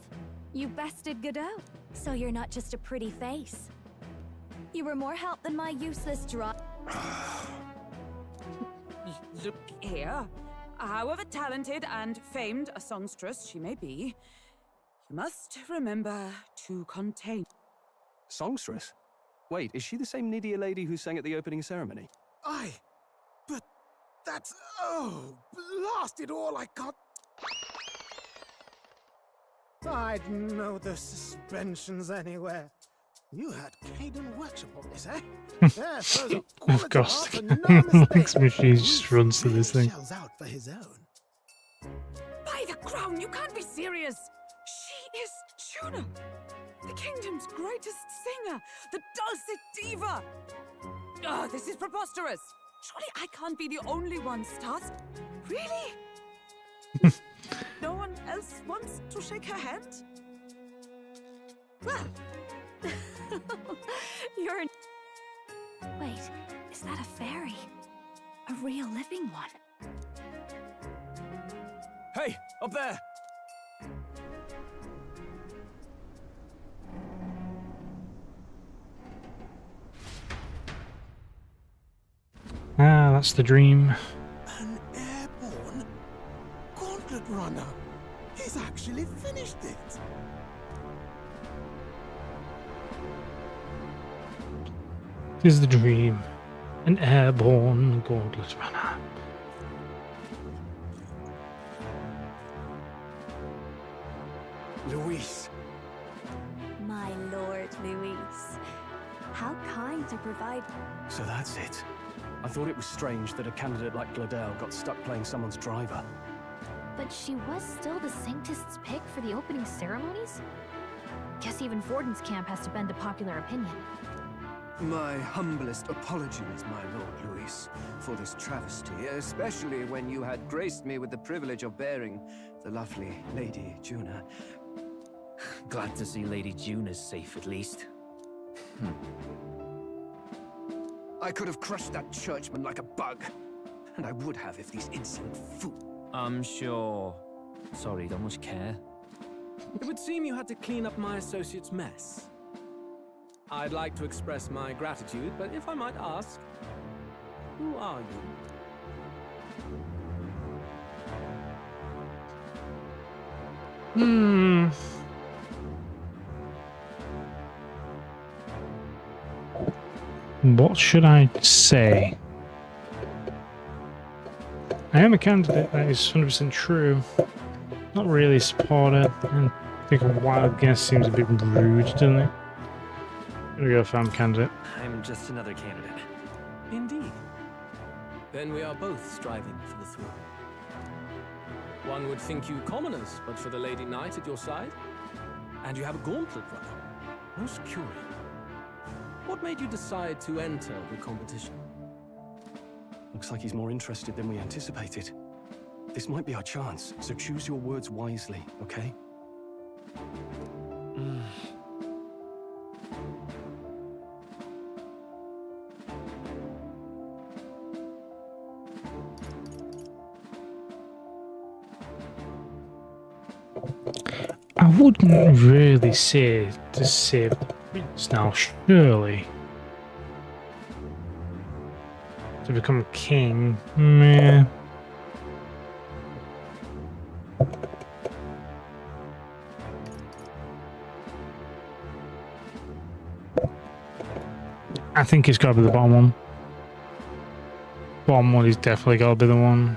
You bested Godot, so you're not just a pretty face. You were more help than my useless drop. Look here. However talented and famed a songstress she may be, you must remember to contain. Songstress? Wait, is she the same Nydia lady who sang at the opening ceremony? Aye, but that's... oh, blast it all, I can't... I'd know the suspensions anywhere. You had Caden workshop on this, eh? Yes, those are Of course. quality art and no mistake. Machine just runs to this thing. Shells out for his own. By the crown, you can't be serious! She is Juno, the kingdom's greatest singer, the dulcet diva! Oh, this is preposterous! Surely I can't be the only one, Stas. Really? No one else wants to shake her hand? Well, you're an... Wait, is that a fairy? A real living one? Hey, up there! Ah, that's the dream. An airborne gauntlet runner. He's actually finished it. This is the dream. An airborne gauntlet runner. Luis. My lord, Luis. How kind to provide... So that's it. I thought it was strange that a candidate like Gladel got stuck playing someone's driver. But she was still the Sanctist's pick for the opening ceremonies? Guess even Forden's camp has to bend to popular opinion. My humblest apologies, my Lord Luis, for this travesty, especially when you had graced me with the privilege of bearing the lovely Lady Juna. Glad to see Lady Juna's safe, at least. I could have crushed that churchman like a bug. And I would have if these insolent fools... I'm sure. Sorry, don't much care. It would seem you had to clean up my associate's mess. I'd like to express my gratitude, but if I might ask, who are you? What should I say? I am a candidate, that is 100% true. Not really a supporter, and I think a wild guess seems a bit rude, doesn't it? I'm gonna go farm candidate. I'm just another candidate. Indeed. Then we are both striving for the throne. One would think you commoners, but for the Lady Knight at your side. And you have a gauntlet runner. Most curious. What made you decide to enter the competition? Looks like he's more interested than we anticipated. This might be our chance, so choose your words wisely, okay? I wouldn't really say to save the prince now, surely. To become king, meh. I think it's got to be the bottom one. Bottom one is definitely got to be the one.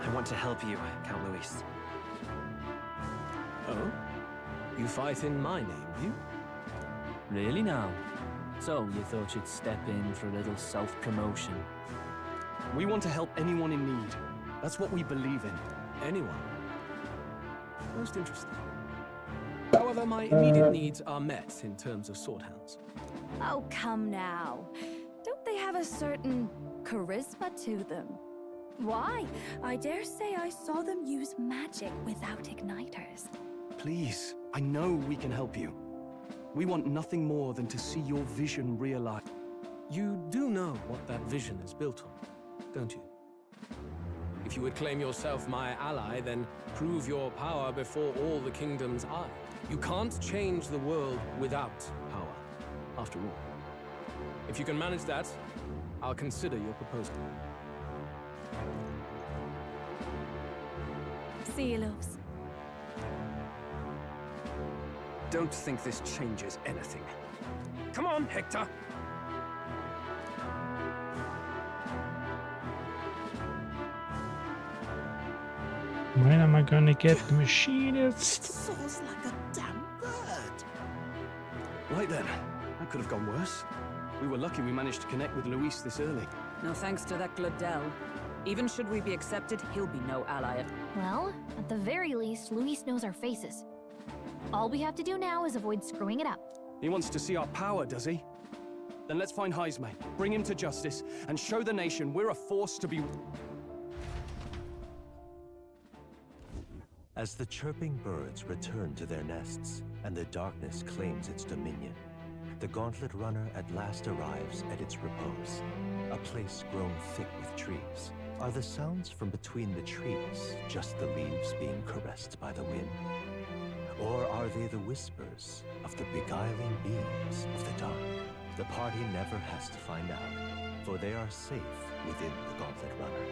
I want to help you, Count Luis. Oh? You fight in my name, you? Really now? So, you thought you'd step in for a little self-promotion? We want to help anyone in need. That's what we believe in. Anyone? Most interesting. However, my immediate needs are met in terms of sword hands. Oh, come now. Don't they have a certain charisma to them? Why? I dare say I saw them use magic without igniters. Please, I know we can help you. We want nothing more than to see your vision realized. You do know what that vision is built on, don't you? If you would claim yourself my ally, then prove your power before all the kingdom's eye. You can't change the world without power, after all. If you can manage that, I'll consider your proposal. See you, loves. Don't think this changes anything. Come on, Hector! When am I gonna get the machinist? It soars like a damn bird. Right then, that could have gone worse. We were lucky we managed to connect with Luis this early. No thanks to that Gladel. Even should we be accepted, he'll be no ally. Well, at the very least, Luis knows our faces. All we have to do now is avoid screwing it up. He wants to see our power, does he? Then let's find Heisme, bring him to justice, and show the nation we're a force to be... As the chirping birds return to their nests and the darkness claims its dominion, the Gauntlet Runner at last arrives at its repose, a place grown thick with trees. Are the sounds from between the trees just the leaves being caressed by the wind? Or are they the whispers of the beguiling beams of the dark? The party never has to find out, for they are safe within the Gauntlet Runner.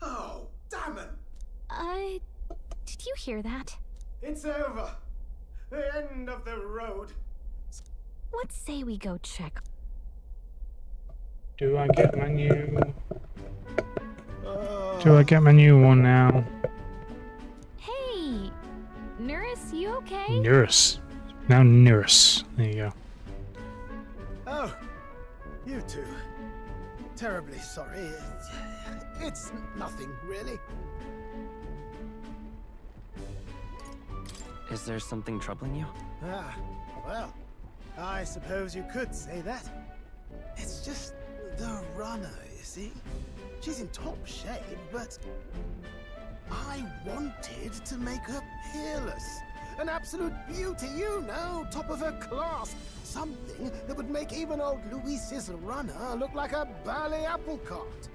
Oh, damn it! Did you hear that? It's over. The end of the road. Let's say we go check. Do I get my new... Do I get my new one now? Hey! Nurse, you okay? Nurse. Now nurse. There you go. Oh, you two. Terribly sorry. It's nothing, really. Is there something troubling you? Ah, well, I suppose you could say that. It's just the runner, you see? She's in top shape, but I wanted to make her peerless. An absolute beauty, you know, top of her class. Something that would make even old Luis's runner look like a ballet apple cart.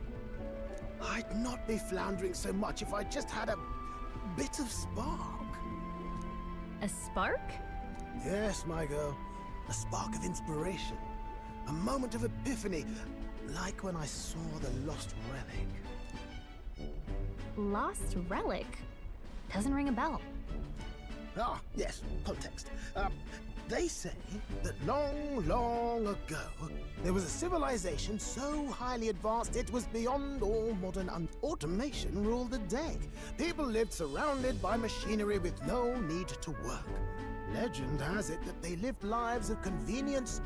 I'd not be floundering so much if I just had a bit of spark. A spark? Yes, my girl. A spark of inspiration. A moment of epiphany, like when I saw the lost relic. Lost relic? Doesn't ring a bell. Ah, yes, context. They say that long, long ago, there was a civilization so highly advanced it was beyond all modern automation ruled the day. People lived surrounded by machinery with no need to work. Legend has it that they lived lives of convenience,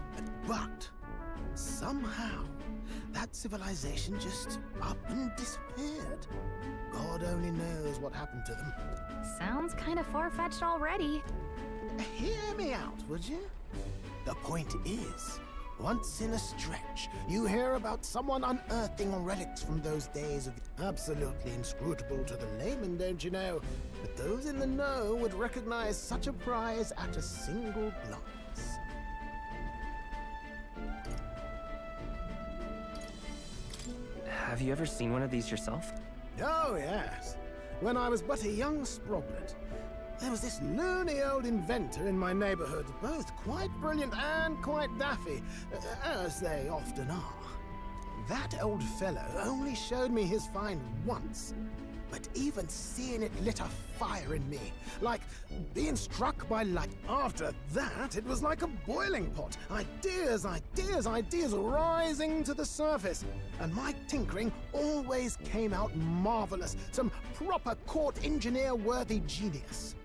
but somehow that civilization just up and disappeared. God only knows what happened to them. Sounds kind of far-fetched already. Hear me out, would you? The point is, once in a stretch, you hear about someone unearthing relics from those days of absolutely inscrutable to the layman, don't you know? But those in the know would recognize such a prize at a single glance. Have you ever seen one of these yourself? Oh, yes. When I was but a young sproglet, there was this loony old inventor in my neighborhood, both quite brilliant and quite daffy, as they often are. That old fellow only showed me his find once, but even seeing it lit a fire in me, like being struck by light. After that, it was like a boiling pot. Ideas, ideas, ideas rising to the surface. And my tinkering always came out marvelous, some proper court engineer-worthy genius.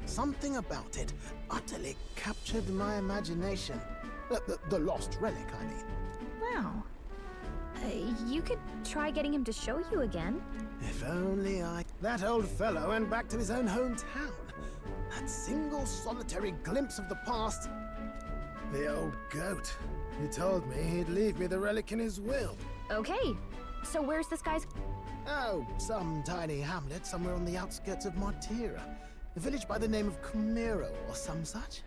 Something about it utterly captured my imagination. The lost relic, I mean. Wow. You could try getting him to show you again. If only That old fellow went back to his own hometown. That single solitary glimpse of the past. The old goat. He told me he'd leave me the relic in his will. Okay. So where's this guy's... Oh, some tiny hamlet somewhere on the outskirts of Martira. A village by the name of Camiro or some such.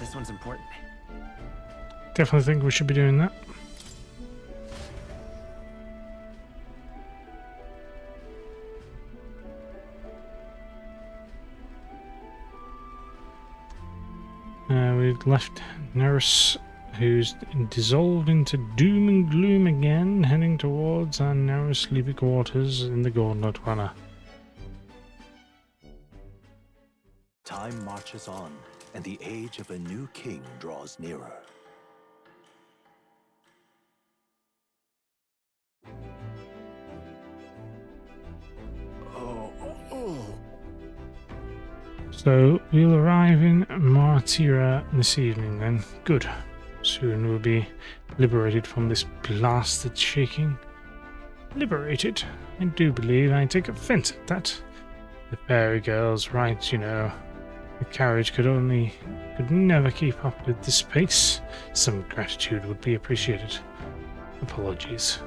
This one's important. Definitely think we should be doing that. We've left Nurse, who's dissolved into doom and gloom again, heading towards our narrow sleepy quarters in the Gauntlet Runner. Time marches on, and the age of a new king draws nearer. So we'll arrive in Martira this evening then. Good. Soon we'll be liberated from this blasted shaking. Liberated? I do believe I take offense at that. The fairy girl's right, you know. The carriage could never keep up with this pace. Some gratitude would be appreciated. Apologies.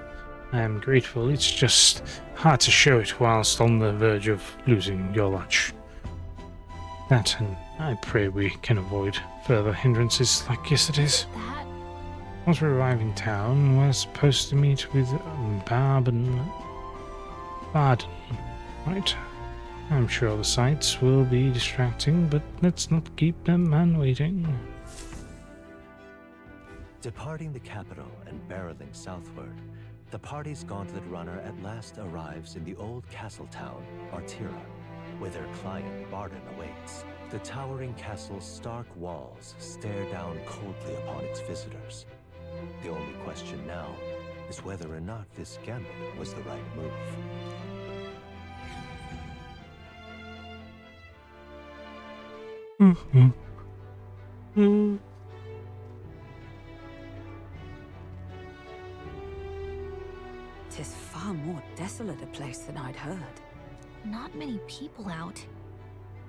I am grateful, it's just hard to show it whilst on the verge of losing your lunch. That, and I pray we can avoid further hindrances like yesterday's. Once we arrive in town, we're supposed to meet with Barden, right? I'm sure the sights will be distracting, but let's not keep the man waiting. Departing the capital and barreling southward, the party's gauntlet runner at last arrives in the old castle town, Artira, where their client Barden awaits. The towering castle's stark walls stare down coldly upon its visitors. The only question now is whether or not this gambit was the right move. Tis far more desolate a place than I'd heard. Not many people out.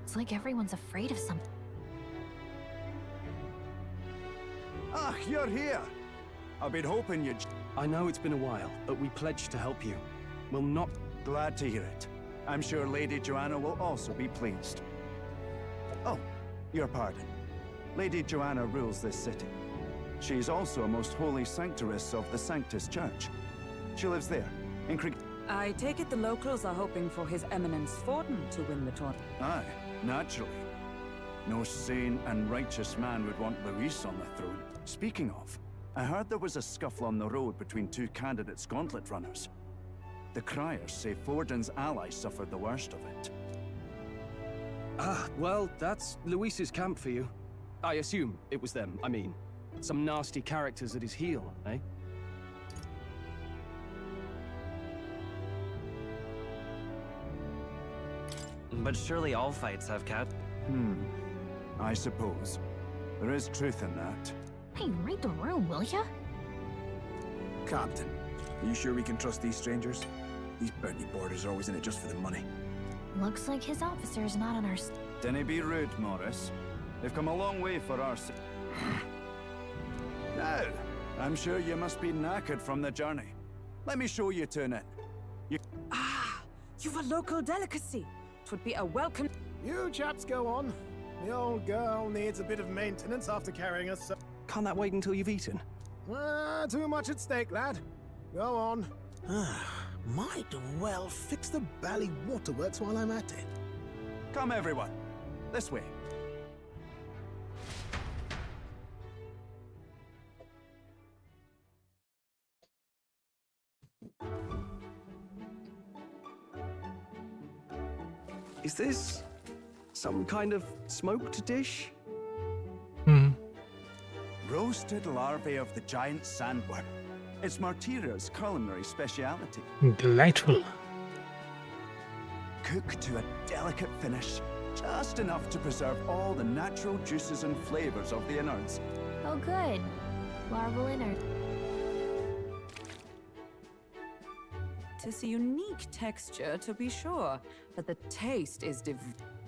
It's like everyone's afraid of something. Ah, you're here! I've been hoping you'd... I know it's been a while, but we pledged to help you. We'll not... Glad to hear it. I'm sure Lady Joanna will also be pleased. Oh, your pardon. Lady Joanna rules this city. She's also a most holy sanctoress of the Sanctus Church. She lives there, in Creek... I take it the locals are hoping for His Eminence Forden to win the tournament. Aye, naturally. No sane and righteous man would want Luis on the throne. Speaking of, I heard there was a scuffle on the road between two candidates gauntlet runners. The criers say Forden's allies suffered the worst of it. Ah, well, that's Luis's camp for you. I assume it was them, I mean. Some nasty characters at his heel, eh? But surely all fights have I suppose. There is truth in that. Hey, read the room, will ya? Captain, are you sure we can trust these strangers? These bounty boarders are always in it just for the money. Looks like his officer is not on our Dinna be rude, Morris. They've come a long way for our Now, I'm sure you must be knackered from the journey. Let me show you to an inn. You've a local delicacy. 'Twould be a welcome... You chaps go on. The old girl needs a bit of maintenance after carrying us so... Can't that wait until you've eaten? Too much at stake, lad. Go on. Might well fix the Bally Waterworks while I'm at it. Come, everyone. This way. Is this some kind of smoked dish? Roasted larvae of the giant sandworm. It's Martira's culinary speciality. Delightful. Cooked to a delicate finish, just enough to preserve all the natural juices and flavors of the innards. Oh, good. Larval innards. Tis a unique texture, to be sure, but the taste is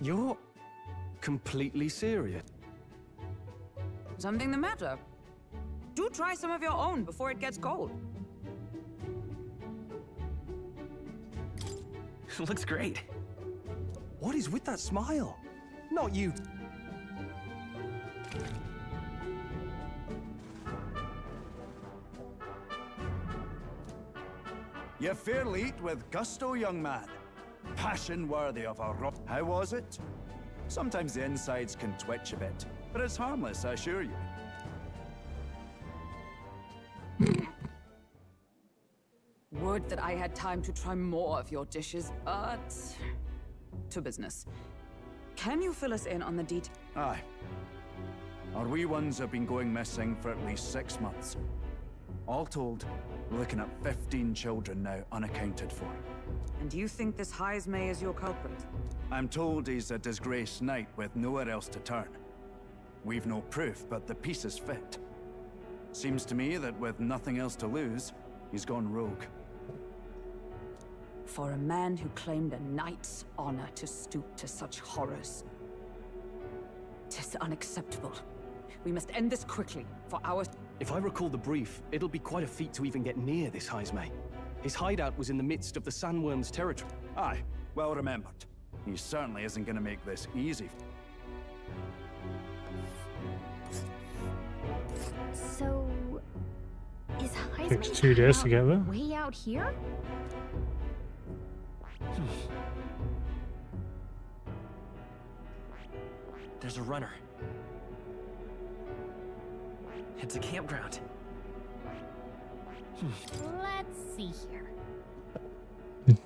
You're completely serious. Something the matter? Do try some of your own before it gets cold. Looks great. What is with that smile? Not you. You fairly eat with gusto, young man. Passion worthy of a rock. How was it? Sometimes the insides can twitch a bit, but it's harmless, I assure you. Would that I had time to try more of your dishes, but... to business. Can you fill us in on the details? Aye. Our wee ones have been going missing for at least 6 months. All told, we're looking at 15 children now unaccounted for. And you think this Heismay is your culprit? I'm told he's a disgraced knight with nowhere else to turn. We've no proof, but the pieces fit. Seems to me that with nothing else to lose, he's gone rogue. For a man who claimed a knight's honor to stoop to such horrors. 'Tis unacceptable. We must end this quickly, for our... If I recall the brief, it'll be quite a feat to even get near this Heismay. His hideout was in the midst of the Sandworm's territory. Aye, well remembered. He certainly isn't going to make this easy. So... is Takes Heisman 2 days to get there. way out here? There's a runner. It's a campground. Let's see here.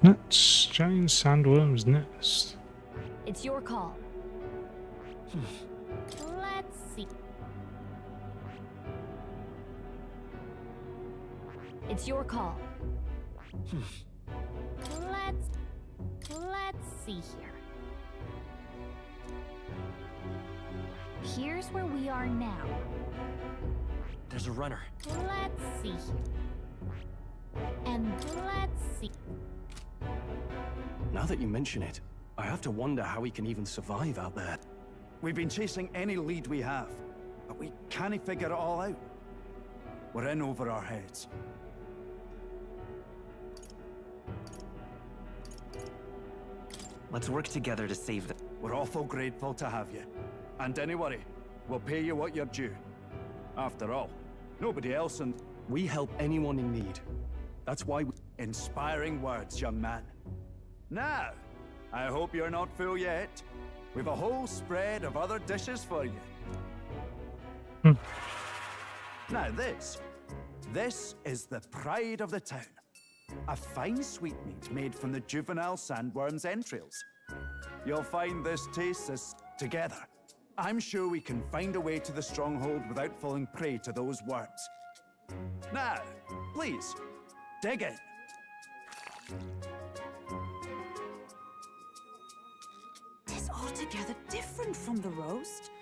That's giant sandworm's nest. It's your call. Let's see. It's your call. Let's see here. Here's where we are now. There's a runner. Let's see here. And let's see. Now that you mention it, I have to wonder how he can even survive out there. We've been chasing any lead we have, but we can't figure it all out. We're in over our heads. Let's work together to save them. We're awful grateful to have you. And don't worry, we'll pay you what you're due. After all, nobody else and we help anyone in need. That's why we... Inspiring words, young man. Now, I hope you're not full yet. We've a whole spread of other dishes for you. Now this is the pride of the town. A fine sweetmeat made from the juvenile sandworm's entrails. You'll find this tastes as together. I'm sure we can find a way to the stronghold without falling prey to those worms. Now, please, dig in. Tis altogether different from the roast.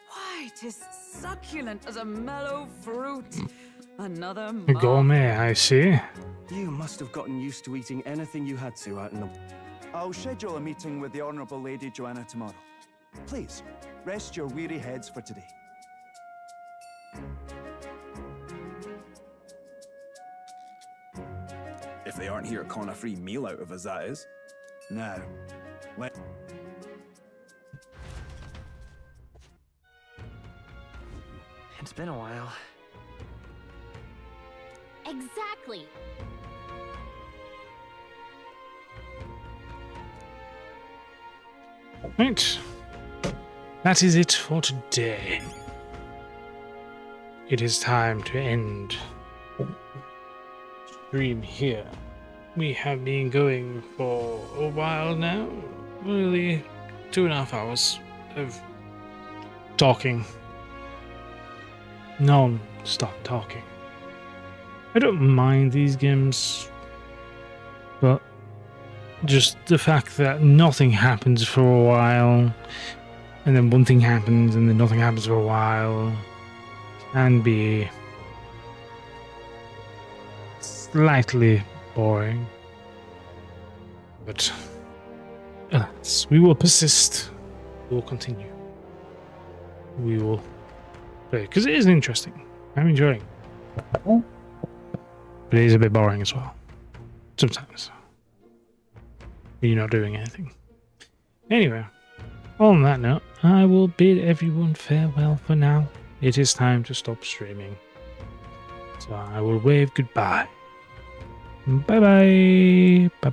Why, 'tis succulent as a mellow fruit. Another A gourmet, I see. You must have gotten used to eating anything you had to out in the... I'll schedule a meeting with the Honourable Lady Joanna tomorrow. Please, rest your weary heads for today. If they aren't here, con a free meal out of us, that is. Now, let... It's been a while. Exactly. Right. That is it for today. It is time to end stream here. We have been going for a while now. Really 2.5 hours of talking. Non-stop talking. I don't mind these games, but just the fact that nothing happens for a while, and then one thing happens, and then nothing happens for a while, can be slightly boring. But alas, we will persist. We will continue. We will play, because it is interesting. I'm enjoying it. But it is a bit boring as well. Sometimes. You're not doing anything. Anyway, on that note, I will bid everyone farewell for now. It is time to stop streaming. So I will wave goodbye. Bye-bye. Bye-bye.